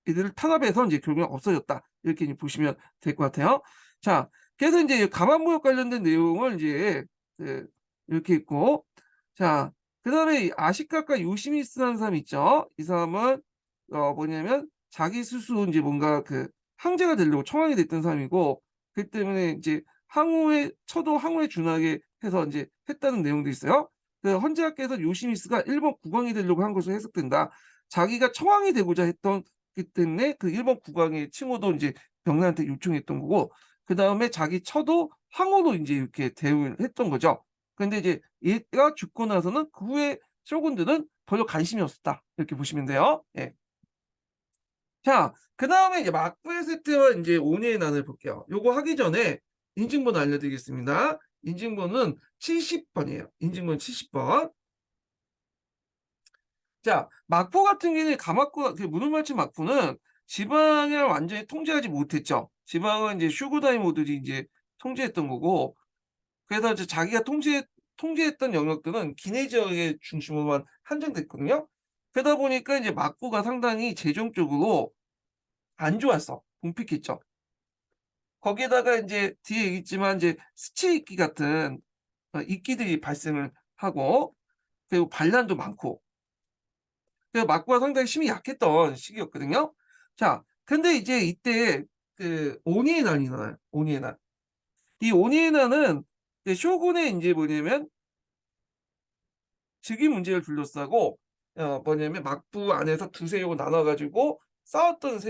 이들을 탄압해서 인제 결국엔 없어졌다. 이렇게 이제 보시면 될 것 같아요. 자, 그래서 인제 가만무역 관련된 내용을 인제 그 이렇게 있고, 자, 그다음에 이 아시카카 요시미쓰라는 사람이 있죠. 이 사람은 뭐냐면 자기 스스로 인제 뭔가 그 황제가 되려고 청왕이 됐던 사람이고, 그렇기 때문에 인제 항우에 준하게 해서 인제 했다는 내용도 있어요. 그 헌재학계에서 요시미쓰가 일본 국왕이 되려고 한 것으로 해석된다. 자기가 청왕이 되고자 했던 기 때문에 그 일본 국왕의 칭호도 인제 병나한테 요청했던 거고, 그다음에 자기 처도 황후로 인제 이렇게 대우를 했던 거죠. 근데 이제 얘가 죽고 나서는 그 후에 쇼군들은 별로 관심이 없었다. 이렇게 보시면 돼요. 예. 자, 그다음에 이제 막부의 세트와 인제 온유의 난을 볼게요. 요거 하기 전에 인증번호 알려드리겠습니다. 인증번호는 70 번이에요. 인증번호 70 번. 자, 막부 같은 경우에는 가마쿠 그 무르마치 막부는 지방을 완전히 통제하지 못했죠. 지방은 이제 슈고다이모들이 이제 통제했던 거고, 그래서 이제 자기가 통제했던 영역들은 기내 지역의 중심으로만 한정됐거든요. 그러다 보니까 이제 막부가 상당히 재정적으로 안 좋았어. 궁핍했죠. 거기에다가 인제 뒤에 얘기했지만 이제 스치이키 같은 이끼들이 발생을 하고, 그리고 반란도 많고, 그 막부가 상당히 힘이 약했던 시기였거든요. 자, 근데 이제 이때 그 오니의 난이 일어나요. 오니의 난. 이 오니의 난은 그 쇼군의 인제 뭐냐면 즉위 문제를 둘러싸고 뭐냐면 막부 안에서 두 세력을 나눠 가지고 싸웠던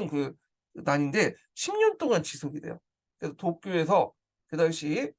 그 난인데 10년 동안 지속이 돼요. 그래서 도쿄에서 그 당시,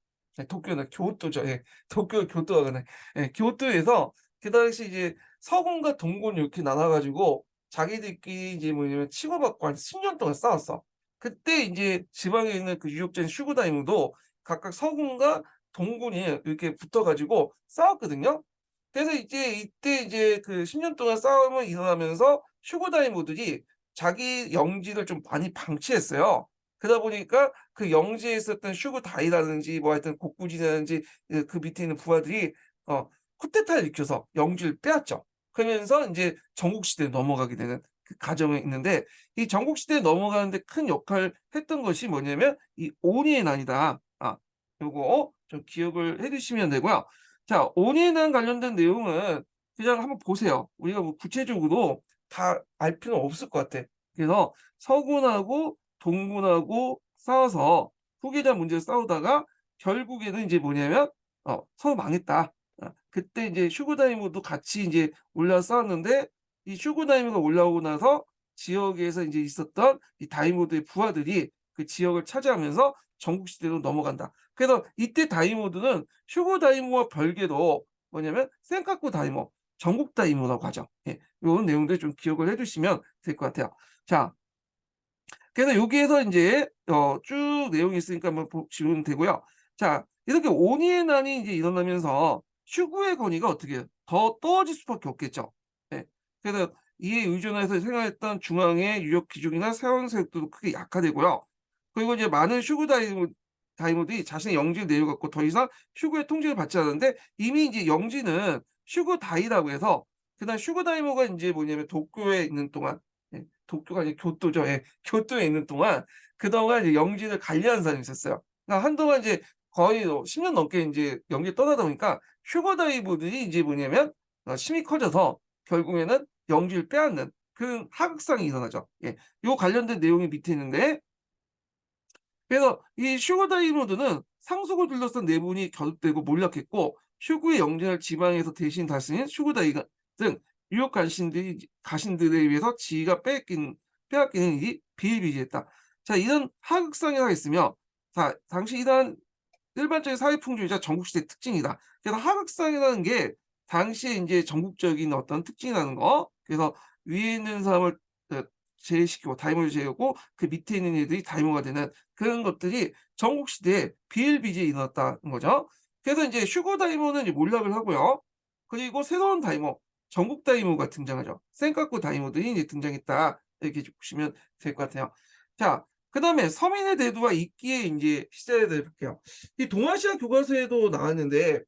도쿄는 교토죠. 예. 도쿄 교토가 그네. 예. 교토에서 그 당시 이제 서군과 동군 이렇게 나눠 가지고 자기들끼리 이제 뭐냐면 치고받고 한 10년 동안 싸웠어. 그때 인제 지방에 있는 그 유력자인 슈고다이무도 각각 서군과 동군이 이렇게 붙어 가지고 싸웠거든요. 그래서 이제 이때 이제 그 10년 동안 싸움을 일어나면서 슈고다이모들이 자기 영지를 좀 많이 방치했어요. 그러다 보니까 그 영지에 있었던 슈고다이라든지 뭐 하여튼 곡부지라든지 그 밑에 있는 부하들이 쿠데타를 일으켜서 영지를 빼앗죠. 그러면서 인제 전국 시대로 넘어가게 되는 그 과정이 있는데, 이 전국 시대에 넘어가는 데 큰 역할을 했던 것이 뭐냐면 이 오니의 난이다. 요거 좀 기억을 해 두시면 되고요. 자, 온이난 관련된 내용은 그냥 한번 보세요. 우리가 뭐 구체적으로 다 알 필요는 없을 것 같아. 그래서 서군하고 동군하고 싸워서 후계자 문제를 싸우다가 결국에는 인제 뭐냐면 서로 망했다. 그때 인제 슈고다이모도 같이 인제 올라와서 싸웠는데, 이 슈고다이모가 올라오고 나서 지역에서 인제 있었던 이 다이모들의 부하들이 그 지역을 차지하면서 전국 시대로 넘어간다. 그래서 이때 다이모들은 슈고 다이모와 별개로 뭐냐면 센카쿠 다이모, 전국 다이모라고 하죠. 예. 요런 내용들 좀 기억을 해 두시면 될 것 같아요. 자, 그래서 여기에서 인제 쭉 내용이 있으니까 한번 보시면 되고요. 자, 이렇게 오니의 난이 이제 일어나면서 슈구의 권위가 어떻게 해요? 더 떨어질 수밖에 없겠죠. 예. 그래서 이에 의존해서 생활했던 중앙의 유력 귀족이나 사원 세력들도 크게 약화되고요. 그리고 이제 많은 슈구 다이모들이 자신의 영지를 내려갖고 더 이상 슈구의 통제를 받지 않았는데, 이미 이제 영지는 슈구 다이라고 해서, 그다음 슈구 다이모가 인제 뭐냐면 도쿄에 있는 동안, 예, 도쿄가 아니라 교토죠. 예. 교토에 있는 동안 그동안 이제 영지를 관리하는 사람이 있었어요. 그러니까 한동안 이제 거의 10년 넘게 인제 영지를 떠나다 보니까 슈거 다이버들이 이제 뭐냐면 힘이 커져서 결국에는 영지를 빼앗는 그런 하극상이 일어나죠. 예. 요 관련된 내용이 밑에 있는데, 그래서 이 슈거 다이모드는 상속을 둘러싼 내분이 결집되고 몰락했고, 슈구의 영전을 지방에서 대신 다스린 슈구다이가 등 유력 가신들에 의해서 지위가 빼앗기는 일이 비일비재했다. 자, 이런 하극상이 있으며, 자, 당시 이러한 일반적인 사회풍조이자 전국시대의 특징이다. 그래서 하극상이라는 게 당시에 인제 전국적인 어떤 특징이라는 거. 그래서 위에 있는 사람을 그 제외시키고 다이모를 제외하고 그 밑에 있는 애들이 다이모가 되는 그런 것들이 전국시대에 비일비재해 일어났다는 거죠. 그래서 인제 슈거 다이모는 이제 몰락을 하고요. 그리고 새로운 다이모, 전국 다이모가 등장하죠. 센카쿠 다이모들이 이제 등장했다. 이렇게 좀 보시면 될 것 같아요. 자, 그다음에 서민의 대두와 이끼의 인제 시대에 대해 볼게요. 이 동아시아 교과서에도 나왔는데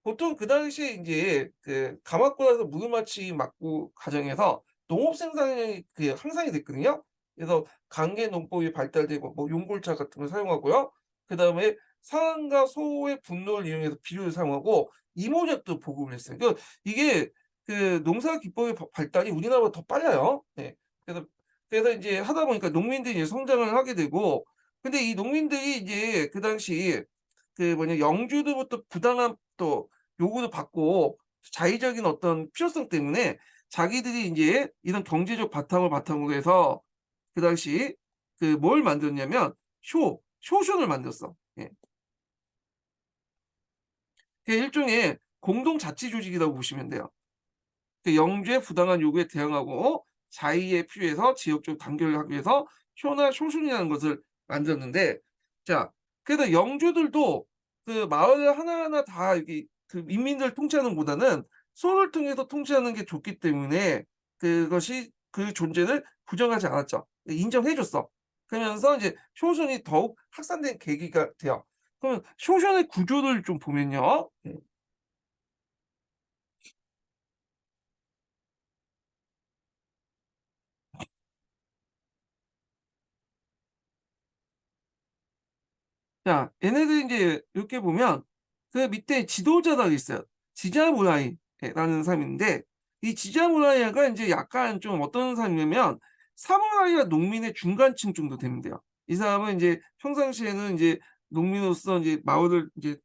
보통 그 당시에 인제 그 가마쿠라에서 무르마치 막부 과정에서 농업 생산량이 그 향상이 됐거든요. 그래서 관계 농법이 발달되고 뭐 용골차 같은 걸 사용하고요. 그다음에 상과 소의 분노를 이용해서 비료를 사용하고 이모작도 보급을 했어요. 그러니까 이게 그 농사 기법의 발달이 우리나라보다 더 빨라요. 네. 그래서 인제 하다 보니까 농민들이 이제 성장을 하게 되고 근데 이 농민들이 이제 그 당시 그 뭐냐 영주로부터 부당한 또 요구도 받고 자의적인 어떤 필요성 때문에 자기들이 인제 이런 경제적 바탕을 바탕으로 해서 그 당시 그 뭘 만들었냐면 쇼션을 만들었어. 예. 그게 일종의 공동자치 조직이라고 보시면 돼요. 그 영주의 부당한 요구에 대응하고 자의에 필요해서 지역적 단결을 하기 위해서 쇼나 쇼순이라는 것을 만들었는데 자 그래서 영주들도 그 마을을 하나하나 다 이렇게 그 민민들을 통치하는 보다는 소를 통해서 통치하는 게 좋기 때문에 그것이 그 존재를 부정하지 않았죠. 인정해 줬어. 그러면서 이제 쇼순이 더욱 확산된 계기가 돼요. 그러면 쇼션의 구조를 좀 보면요. 자, 얘네들 인제 이렇게 보면 그 밑에 지도자가 있어요. 지자무라이 라는 사람인데 이 지자무라이가 인제 약간 좀 어떤 사람이냐면 사무라이와 농민의 중간층 정도 되면 돼요. 이 사람은 인제 평상시에는 인제 농민으로서 인제 마을을 인제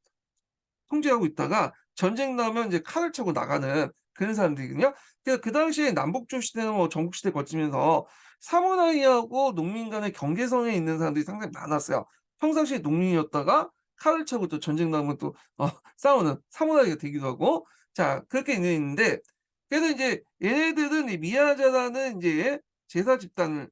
통제하고 있다가 전쟁 나면 이제 칼을 차고 나가는 그런 사람들이거든요. 그래서 그 당시에 남북조 시대나 뭐 전국시대 거치면서 사무라이하고 농민 간의 경계선에 있는 사람들이 상당히 많았어요. 평상시에 농민이었다가 칼을 차고 또 전쟁 나면 또 싸우는 사무라이가 되기도 하고 자 그렇게 있는데 그래서 인제 얘네들은 이 미야자라는 인제 제사 집단을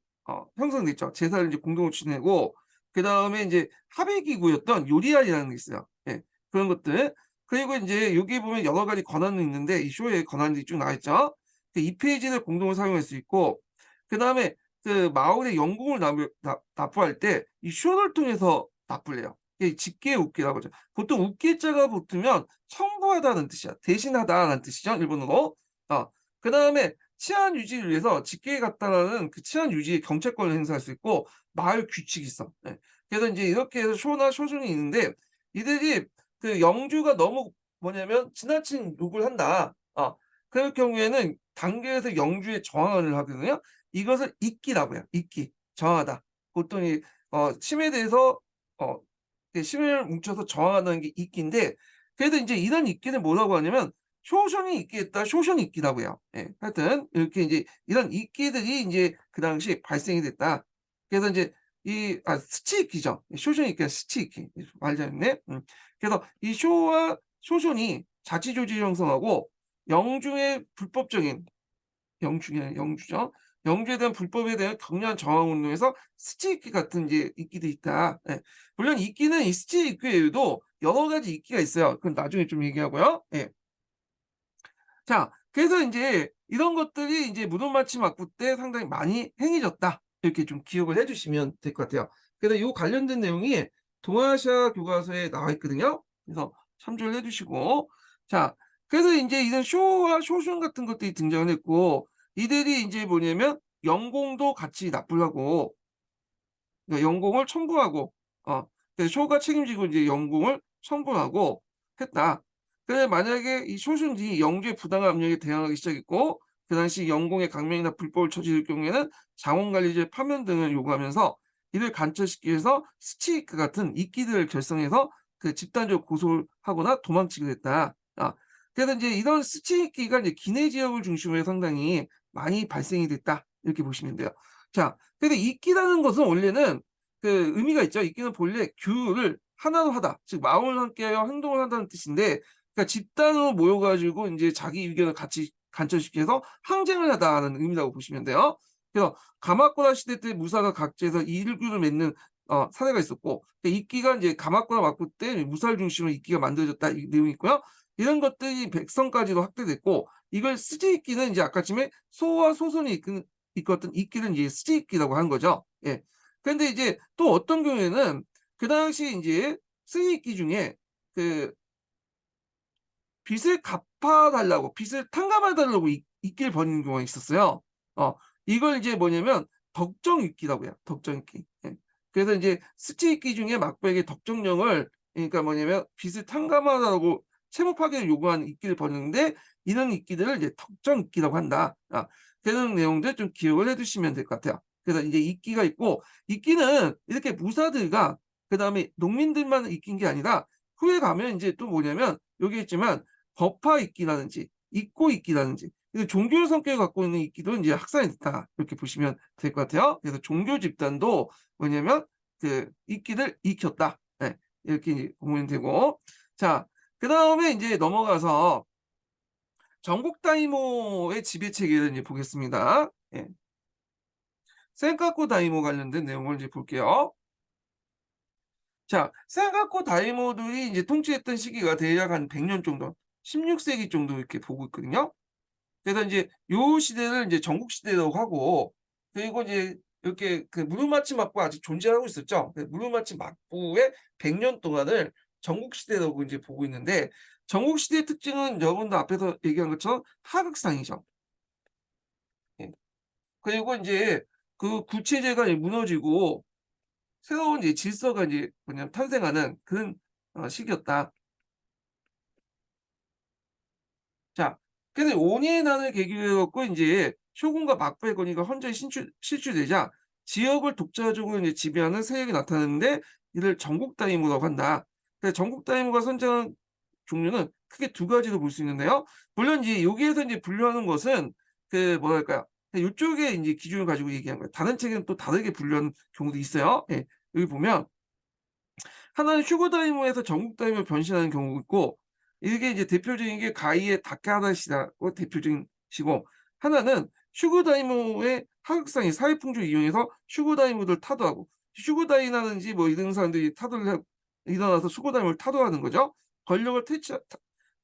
형성됐죠. 제사를 이제 공동으로 지내고 그다음에 인제 합의 기구였던 요리알이라는 게 있어요. 예. 그런 것들. 그리고 인제 여기 보면 여러 가지 권한이 있는데 이 쇼에 권한들이 쭉 나와 있죠. 그 이 페이지를 공동으로 사용할 수 있고 그다음에 그 마을에 연금을 납부할 때 이 쇼를 통해서 납부를 해요. 이게 직계웃계라고 하죠. 보통 웃계자가 붙으면 청구하다는 뜻이야. 대신하다라는 뜻이죠, 일본어로. 그다음에 치안 유지를 위해서 직계에 갖다라는 그 치안 유지의 경찰권을 행사할 수 있고 마을 규칙이 있어. 예. 그래서 인제 이렇게 해서 쇼나 쇼순이 있는데 이들이 그 영주가 너무 뭐냐면 지나친 욕을 한다. 그럴 경우에는 단계에서 영주에 저항을 하거든요. 이것을 잇기라고 해요. 잇기. 저항하다. 보통 이 심에 대해서 어 그 심을 뭉쳐서 저항하는 게 잇기인데 그래도 인제 이런 잇기는 뭐라고 하냐면 쇼션이 잇기했다. 쇼션이 잇기라고 해요. 예. 하여튼 이렇게 인제 이런 잇기들이 인제 그 당시에 발생이 됐다. 그래서 인제 스치잇기죠. 쇼션이 잇기가 스치잇기. 말 잘했네. 그래서 이 쇼와 쇼션이 자치조직을 형성하고 영주의 불법적인 영주가 아니라 영주죠. 영주에 대한 불법에 대한 격렬한 저항 운동에서 스치익기 같은 이제 이끼도 있다. 예. 물론 이끼는 이 스치익기 외에도 여러 가지 이끼가 있어요. 그건 나중에 좀 얘기하고요. 예. 자, 그래서 인제 이런 것들이 인제 무덤마치 막부 때 상당히 많이 행해졌다. 이렇게 좀 기억을 해 주시면 될 것 같아요. 그래서 요 관련된 내용이 동아시아 교과서에 나와 있거든요. 그래서 참조를 해 주시고 자 그래서 인제 이런 쇼와 쇼슌 같은 것들이 등장을 했고 이들이 인제 뭐냐면 연공도 같이 납부를 하고 그러니까 연공을 청구하고 그 쇼가 책임지고 이제 연공을 청구하고 했다. 근데 만약에 이 쇼순이 영주의 부당한 압력에 대항하기 시작했고 그 당시 연공의 강명이나 불법을 저지를 경우에는 자원관리제 파면 등을 요구하면서 이를 간처시키기 위해서 스치크 같은 이끼들을 결성해서 그 집단적 고소를 하거나 도망치게 됐다. 그래서 인제 이런 스치키가 이제 기내 지역을 중심으로 상당히 많이 발생이 됐다. 이렇게 보시면 돼요. 자 근데 이끼라는 것은 원래는 그 의미가 있죠. 이끼는 본래 규를 하나로 하다. 즉 마음을 함께하여 행동을 한다는 뜻인데 그러니까 집단으로 모여 가지고 인제 자기 의견을 같이 간접시켜서 항쟁을 하다라는 의미라고 보시면 돼요. 그래서 가마쿠라 시대 때 무사가 각지에서 일구를 맺는 사례가 있었고, 이끼가 이제 가마쿠라 막부 때 무사를 중심으로 이끼가 만들어졌다 이 내용이 있고요. 이런 것들이 백성까지도 확대됐고, 이걸 스지이끼는 이제 아까쯤에 소와 소손이 이끌었던 이끼를 이제 스지이끼라고 한 거죠. 예. 근데 이제 또 어떤 경우에는 그 당시 이제 스지이끼 중에 그 빚을 갚아달라고, 빚을 탕감해달라고 이끼를 벌이는 경우가 있었어요. 어 이걸 이제 뭐냐면 덕정이끼라고 해요. 덕정이끼. 예. 그래서 이제 스치이끼 중에 막부에게 덕정령을, 그러니까 뭐냐면 빚을 탕감하라고 채무 파기를 요구하는 이끼를 벌이는데, 이런 이끼들을 이제 덕정이끼라고 한다. 그런 내용들 좀 기억을 해 두시면 될 것 같아요. 그래서 이제 이끼가 있고, 이끼는 이렇게 무사들과 그다음에 농민들만 이낀 게 아니라, 후에 가면 이제 또 뭐냐면 여기 있지만 법화 이끼라든지 입고 이끼라든지, 종교 성격을 갖고 있는 이끼도 이제 확산이 됐다, 이렇게 보시면 될 것 같아요. 그래서 종교 집단도 뭐냐면 그 이끼를 익혔다. 네, 이렇게 이제 보면 되고, 자 그다음에 이제 넘어가서 전국 다이모의 지배 체계를 이제 보겠습니다. 예. 센카쿠 다이모 관련된 내용을 이제 볼게요. 자, 센카쿠 다이모들이 이제 통치했던 시기가 대략 한 100년 정도, 16세기 정도 이렇게 보고 있거든요. 그래서 인제 요 시대를 인제 전국 시대라고 하고, 그리고 이제 이렇게 그 무르마치 막부가 아직 존재하고 있었죠. 그 무르마치 막부의 100년 동안을 전국 시대라고 인제 보고 있는데, 전국 시대의 특징은 여러분도 앞에서 얘기한 것처럼 하극상이죠. 예. 그리고 인제 그 구체제가 이제 무너지고 새로운 이제 질서가 이제 뭐냐면 탄생하는 그런 시기였다. 자, 그래서 원인의 난을 계기로 해 갖고 인제 쇼군과 막부의 권위가 헌전히 실추되자 지역을 독자적으로 이제 지배하는 세력이 나타났는데, 이를 전국 다이모라고 한다. 그래서 전국 다이모가 선정한 종류는 크게 두 가지로 볼 수 있는데요. 물론 이제 여기에서 인제 분류하는 것은 그 뭐랄까요? 요쪽에 인제 기준을 가지고 얘기한 거예요. 다른 책에는 또 다르게 분류하는 경우도 있어요. 예. 여기 보면 하나는 슈고다이모에서 전국다이모로 변신하는 경우가 있고, 이게 이제 대표적인 게 가이의 다케하다시라고 대표적인 시고, 하나는 슈고다이모의 하극상의 사회풍조를 이용해서 슈고다이모를 타도하고, 슈고다이라든지 뭐 이런 사람들이 타도를 일어나서 슈고다이모를 타도하는 거죠. 권력을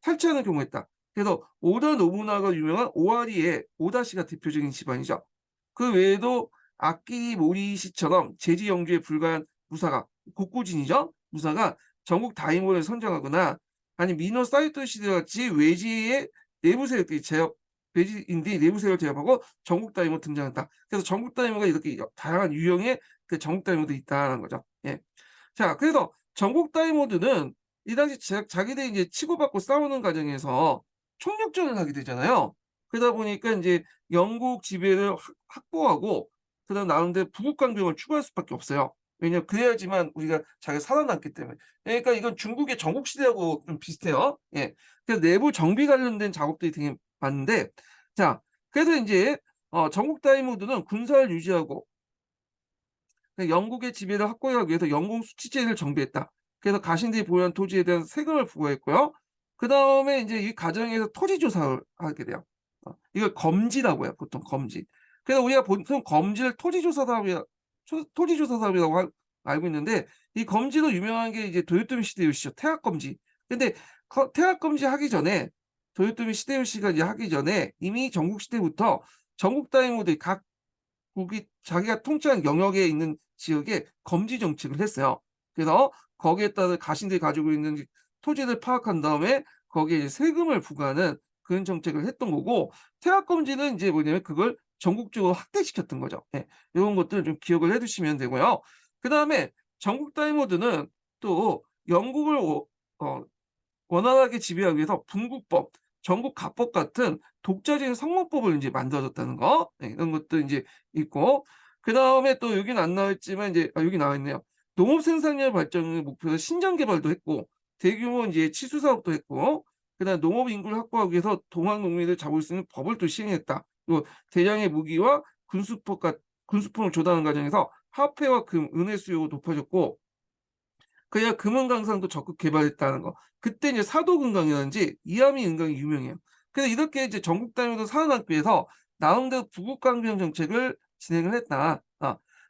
탈취하는 경우가 있다. 그래서 오다 노부나가 유명한 오와리의 오다시가 대표적인 집안이죠. 그 외에도 아키 모리시처럼 제지 영주에 불과한 무사가, 곡구진이죠. 무사가 전국 다이모를 선정하거나, 아니면 미노 사이토 시대같이 외지의 내부 세력들이 외지인들이 내부 세력을 제압하고 전국 다이모 등장했다. 그래서 전국 다이모가 이렇게 다양한 유형의 그 전국 다이모들이 있다는 거죠. 예. 자, 그래서 전국 다이모들은 이 당시 자기들이 이제 치고받고 싸우는 과정에서 총력전을 하게 되잖아요. 그러다 보니까 인제 영국 지배를 확보하고 그다음 나름대로 부국 강병을 추구할 수밖에 없어요. 왜냐하면 그래야지만 우리가 잘 살아남기 때문에. 그러니까 이건 중국의 전국 시대하고 좀 비슷해요. 예. 그래서 내부 정비 관련된 작업들이 되게 많은데, 자 그래서 인제 전국 다이모들은 군사를 유지하고 영국의 지배를 확고하기 위해서 영국 수치제를 정비했다. 그래서 가신들이 보유한 토지에 대한 세금을 부과했고요. 그다음에 인제 이 과정에서 토지 조사를 하게 돼요. 이걸 검지라고 해요, 보통 검지. 그래서 우리가 보통 검지를 토지조사 사업이라고 알고 있는데, 이 검지로 유명한 게 이제 도요토미 히데요시죠. 태학 검지. 근데 태학 검지 하기 전에, 도요토미 히데요시가 이제 하기 전에 이미 전국 시대부터 전국 다이모들이 각 국이 자기가 통치한 영역에 있는 지역에 검지 정책을 했어요. 그래서 거기에 따라 가신들이 가지고 있는 토지를 파악한 다음에 거기에 이제 세금을 부과하는 그런 정책을 했던 거고, 태학 검지는 인제 뭐냐면 그걸 전국적으로 확대시켰던 거죠. 예. 요런 것들을 좀 기억을 해 두시면 되고요. 그다음에 전국 다이모드는 또 영국을 어 원활하게 지배하기 위해서 분국법, 전국가법 같은 독자적인 성문법을 인제 만들어줬다는 거. 네, 이런 것도 인제 있고, 그다음에 또 여기는 안 나와 있지만 인제 여기 나와 있네요. 농업 생산량 발전을 목표로 신장 개발도 했고, 대규모 인제 치수 사업도 했고, 그다음에 농업 인구를 확보하기 위해서 동학 농민을 잡을 수 있는 법을 또 시행했다. 또 대량의 무기와 군수품을 조달하는 과정에서 화폐와 금, 은의 수요가 높아졌고, 그래야 금은 강산도 적극 개발했다는 거. 그때 이제 사도금강이라든지 이하미 은강이 유명해요. 그래서 이렇게 이제 전국 단위로 살아남기 위해서 나름대로 부국강병 정책을 진행을 했다.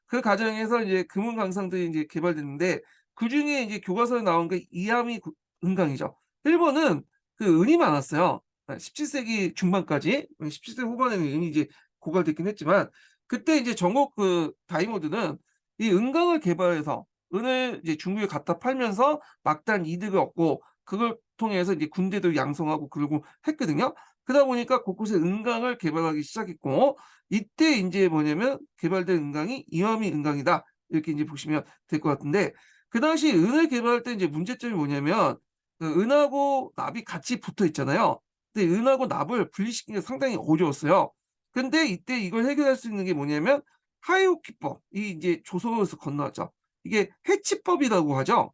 그 과정에서 이제 금은 강상들이 이제 개발됐는데 그중에 이제 교과서에 나온 게 이암이 은강이죠. 일본은 그 은이 많았어요. 17세기 중반까지 17세기 후반에는 은이 이제 고갈됐긴 했지만 그때 이제 전국 그 다이모드는 이 은강을 개발해서 은을 이제 중국에 갖다 팔면서 막대한 이득을 얻고 그걸 통해서 이제 군대도 양성하고 그러고 했거든요. 그러다 보니까 곳곳에 은강을 개발하기 시작했고 이때 인제 뭐냐면 개발된 은강이 이와미 은강이다. 이렇게 인제 보시면 될 것 같은데 그 당시 은을 개발할 때 인제 문제점이 뭐냐면 그 은하고 납이 같이 붙어 있잖아요. 근데 은하고 납을 분리시키기가 상당히 어려웠어요. 근데 이때 이걸 해결할 수 있는 게 뭐냐면 하이오키법 이 인제 조선에서 건너왔죠. 이게 해치법이라고 하죠.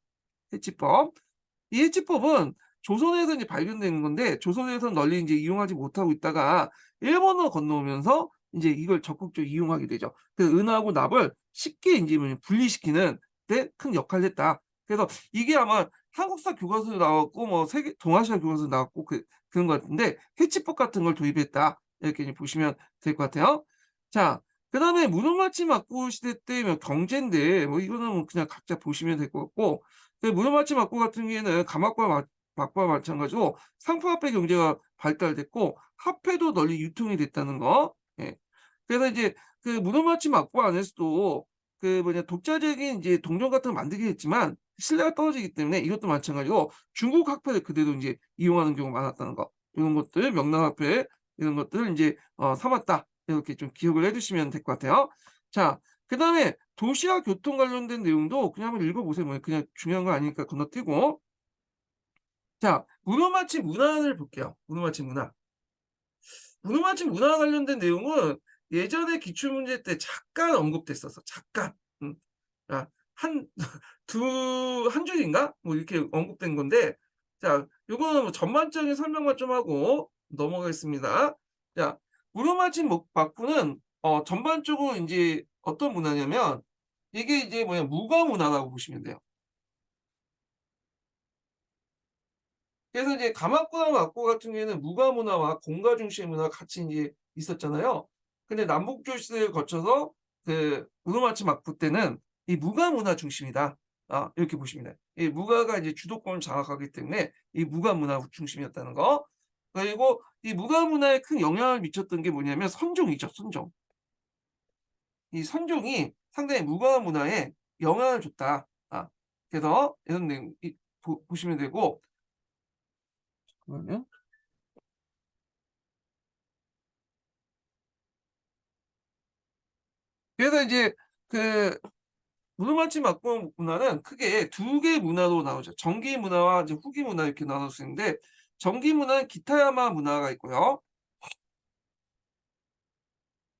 해치법. 이 해치법은 조선에서 이제 발견된 건데 조선에서는 널리 인제 이용하지 못하고 있다가 일본으로 건너오면서 인제 이걸 적극적으로 이용하게 되죠. 그 은하고 납을 쉽게 인제 뭐냐 분리시키는 데 큰 역할을 했다. 그래서 이게 아마 한국사 교과서에 나왔고 뭐 세계 동아시아 교과서에 나왔고 그런 것 같은데 해치법 같은 걸 도입했다. 이렇게 이제 보시면 될 것 같아요. 자 그다음에 무덤마치 막부 시대 때 뭐 경제인데 뭐 이거는 뭐 그냥 각자 보시면 될 것 같고 그 무덤마치 막부 같은 경우에는 막부와 마찬가지로 상품화폐 경제가 발달됐고 화폐도 널리 유통이 됐다는 거. 예. 그래서 이제 그 무덤마치 막부 안에서도 그 뭐냐 독자적인 이제 동전 같은 걸 만들긴 했지만 신뢰가 떨어지기 때문에 이것도 마찬가지고 중국 화폐를 그대로 인제 이용하는 경우가 많았다는 거. 이런 것들 명랑화폐 이런 것들을 인제 삼았다. 이렇게 좀 기억을 해 두시면 될 것 같아요. 자 그다음에 도시와 교통 관련된 내용도 그냥 한번 읽어 보세요. 뭐 그냥 중요한 거 아니니까 건너뛰고. 자 무덤마치 문화를 볼게요. 무덤마치 문화. 무덤마치 문화와 관련된 내용은 예전에 기출문제 때 잠깐 언급됐었어. 잠깐. 음. 아 한 한 줄인가? 뭐 이렇게 언급된 건데 자 요거는 뭐 전반적인 설명만 좀 하고 넘어가겠습니다. 자 무덤마치 막부는 전반적으로 인제 어떤 문화냐면 이게 이제 뭐냐 무가 문화라고 보시면 돼요. 그래서 이제 가마쿠라 막부 같은 경우에는 무가 문화와 공가 중심의 문화가 같이 인제 있었잖아요. 근데 남북조 시대를 거쳐서 그 우르마치 막부 때는 이 무가 문화 중심이다. 이렇게 보시면 돼요. 이 무가가 이제 주도권을 장악하기 때문에 이 무가 문화 중심이었다는 거. 그리고 이 무가 문화에 큰 영향을 미쳤던 게 뭐냐면 선종이죠, 선종. 이 선종이 상당히 무가 문화에 영향을 줬다. 그래서 이런 내용 보시면 되고 잠깐만요. 그래서 이제 그 무덤마치 막부 문화는 크게 두 개의 문화로 나누죠. 정기 문화와 이제 후기 문화 이렇게 나눌 수 있는데 정기 문화는 기타야마 문화가 있고요.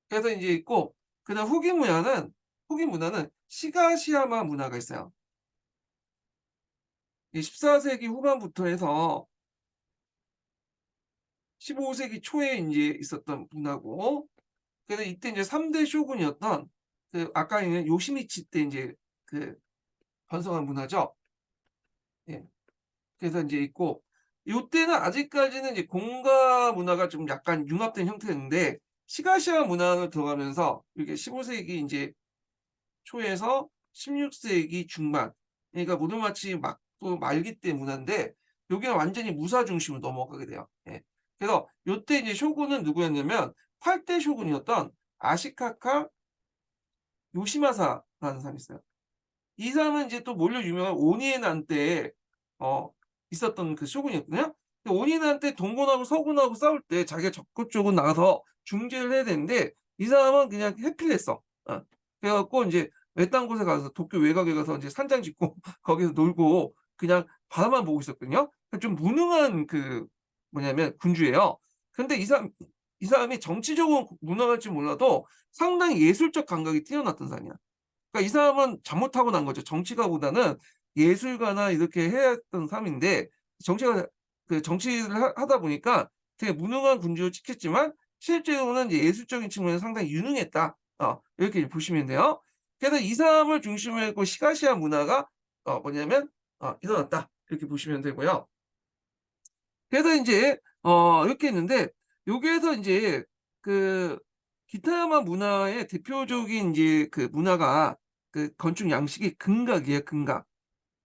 그래서 인제 있고 그다음 후기 문화는 시가시야마 문화가 있어요. 이 14 세기 후반부터 해서 15 세기 초에 인제 있었던 문화고 그래서 이때 인제 3대 쇼군이었던 그 아까 있는 요시미치 때 인제 그 번성한 문화죠. 예. 그래서 인제 있고 요때는 아직까지는 이제 공가 문화가 좀 약간 융합된 형태였는데 시가시아 문화가 들어가면서 이게 15 세기 인제 초에서 16 세기 중반 그러니까 무드마치 막부 말기 때 문화인데 여기는 완전히 무사 중심으로 넘어가게 돼요. 예. 그래서 요때 이제 쇼군은 누구였냐면 8대 쇼군이었던 아시카카 요시마사라는 사람이 있어요. 이 사람은 이제 또 몰려 유명한 오니에난 때 어 있었던 그 쇼군이었거든요. 근데 오니에난 때 동군하고 서군하고 싸울 때 자기가 적극적으로 나가서 중재를 해야 되는데 이 사람은 그냥 회피를 했어. 그래 갖고 인제 외딴 곳에 가서 도쿄 외곽에 가서 인제 산장 짓고 거기서 놀고 그냥 바라만 보고 있었거든요. 그 좀 무능한 그 뭐냐면 군주예요. 근데 이 사람이 정치적으로는 무능할 줄 몰라도 상당히 예술적 감각이 뛰어났던 사람이야. 그러니까 이 사람은 잘못하고 난 거죠. 정치가보다는 예술가나 이렇게 해야 했던 사람인데 정치가 그 정치를 하다 보니까 되게 무능한 군주로 찍혔지만 실제로는 이제 예술적인 측면에서 상당히 유능했다. 이렇게 보시면 돼요. 그래서 이 사람을 중심으로 해고 시가시아 문화가 뭐냐면 일어났다. 이렇게 보시면 되고요. 그래서 인제 이렇게 했는데 여기에서 인제 그 기타야마 문화의 대표적인 이제 그 문화가 그 건축 양식이 금각이에요, 금각.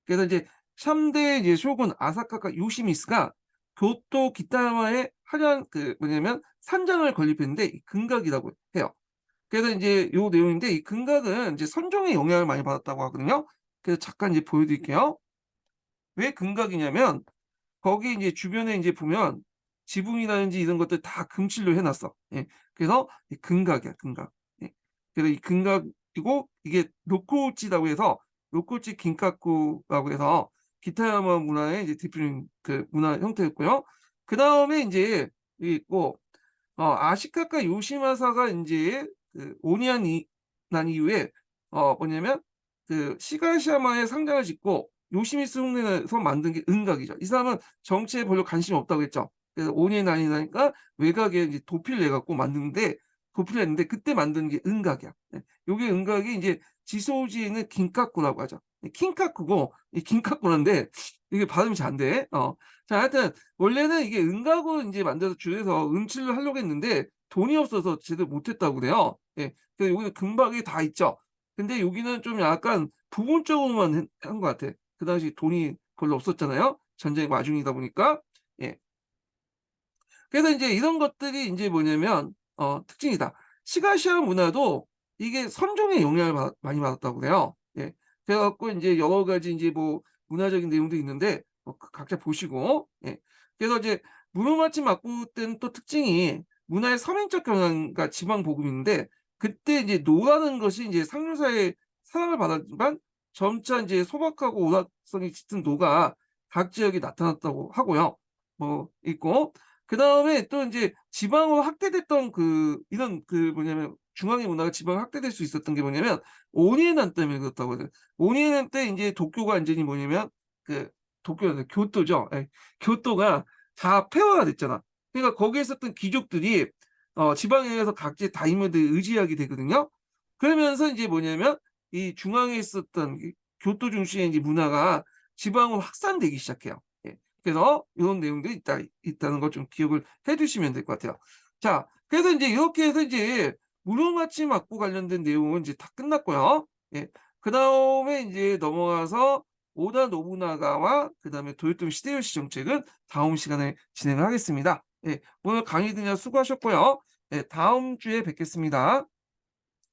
그래서 이제 3대 이제 쇼군 아사카가 요시미스가 교토 기타야마에 화려한 그 뭐냐면 산장을 건립했는데 이 금각이라고 해요. 그래서 인제 요 내용인데 이 금각은 인제 선종의 영향을 많이 받았다고 하거든요. 그래서 잠깐 이제 보여 드릴게요. 왜 금각이냐면 거기 인제 주변에 인제 보면 지붕이라든지 이런 것들 다 금칠로 해 놨어. 예. 그래서 이 금각이야, 금각. 예. 그래서 이 금각이고 이게 로코우치라고 해서 로코우치 긴카쿠라고 해서 기타야마 문화의 이제 대표적인 그 문화 형태였고요. 그다음에 인제 이게 있고 아시카카 요시마사가 인제 그 오니안 이 난 이후에 뭐냐면 그 시가시야마에 상장을 짓고 요시미츠 흉내내서 만든 게 은각이죠. 이 사람은 정치에 별로 관심이 없다고 했죠. 그래서 오니엔 난이 나니까 외곽에 이제 도피를 내 갖고 만드는데 도피를 했는데 그때 만든 게 은각이야. 예. 요게 은각이 인제 지소우지에 있는 긴카쿠라고 하죠. 이 킹카쿠고 이 긴카쿠란데 이게 발음이 잘 안 돼. 자 하여튼 원래는 이게 은각으로 인제 만들어서 줄여서 음칠을 하려고 했는데 돈이 없어서 제대로 못 했다고 그래요. 예. 그래서 여기는 금박이 다 있죠. 근데 여기는 좀 약간 부분적으로만 한 것 같아. 그 당시 돈이 별로 없었잖아요. 전쟁 와중이다 보니까. 예. 그래서 인제 이런 것들이 인제 뭐냐면 특징이다. 시가시아 문화도 이게 선종의 영향을 많이 받았다고 그래요. 예. 그래 갖고 인제 여러 가지 인제 뭐 문화적인 내용도 있는데 각자 보시고 예. 그래서 이제 무로마치 막부 때는 또 특징이 문화의 서민적 경향과 지방 복음인데 그때 이제 노라는 것이 인제 상류사의 사랑을 받았지만 점차 인제 소박하고 오락성이 짙은 노가 각 지역에 나타났다고 하고요. 뭐 있고 그다음에 또 인제 지방으로 확대됐던 그 이런 그 뭐냐면 중앙의 문화가 지방으로 확대될 수 있었던 게 뭐냐면 오니에난 때문에 그렇다고 해요. 오니에난 때 인제 도쿄가 완전히 뭐냐면 그 도쿄가 아니라 교토죠. 예. 교토가 다 폐허가 됐잖아. 그러니까 거기에 있었던 귀족들이 지방에 가서 각지의 다이모들을 의지하게 되거든요. 그러면서 인제 뭐냐면 이 중앙에 있었던 이 교토 중심의 인제 문화가 지방으로 확산되기 시작해요. 예. 그래서 요런 내용들이 있다는 걸 좀 기억을 해 두시면 될 것 같아요. 자 그래서 인제 이렇게 해서 이제 무로마치 막부 관련된 내용은 이제 다 끝났고요. 예. 그다음에 인제 넘어가서 오다 노부나가와 그다음에 도요토미 시데요시 정책은 다음 시간에 진행을 하겠습니다. 예. 오늘 강의 듣느라 수고하셨고요. 예. 다음 주에 뵙겠습니다.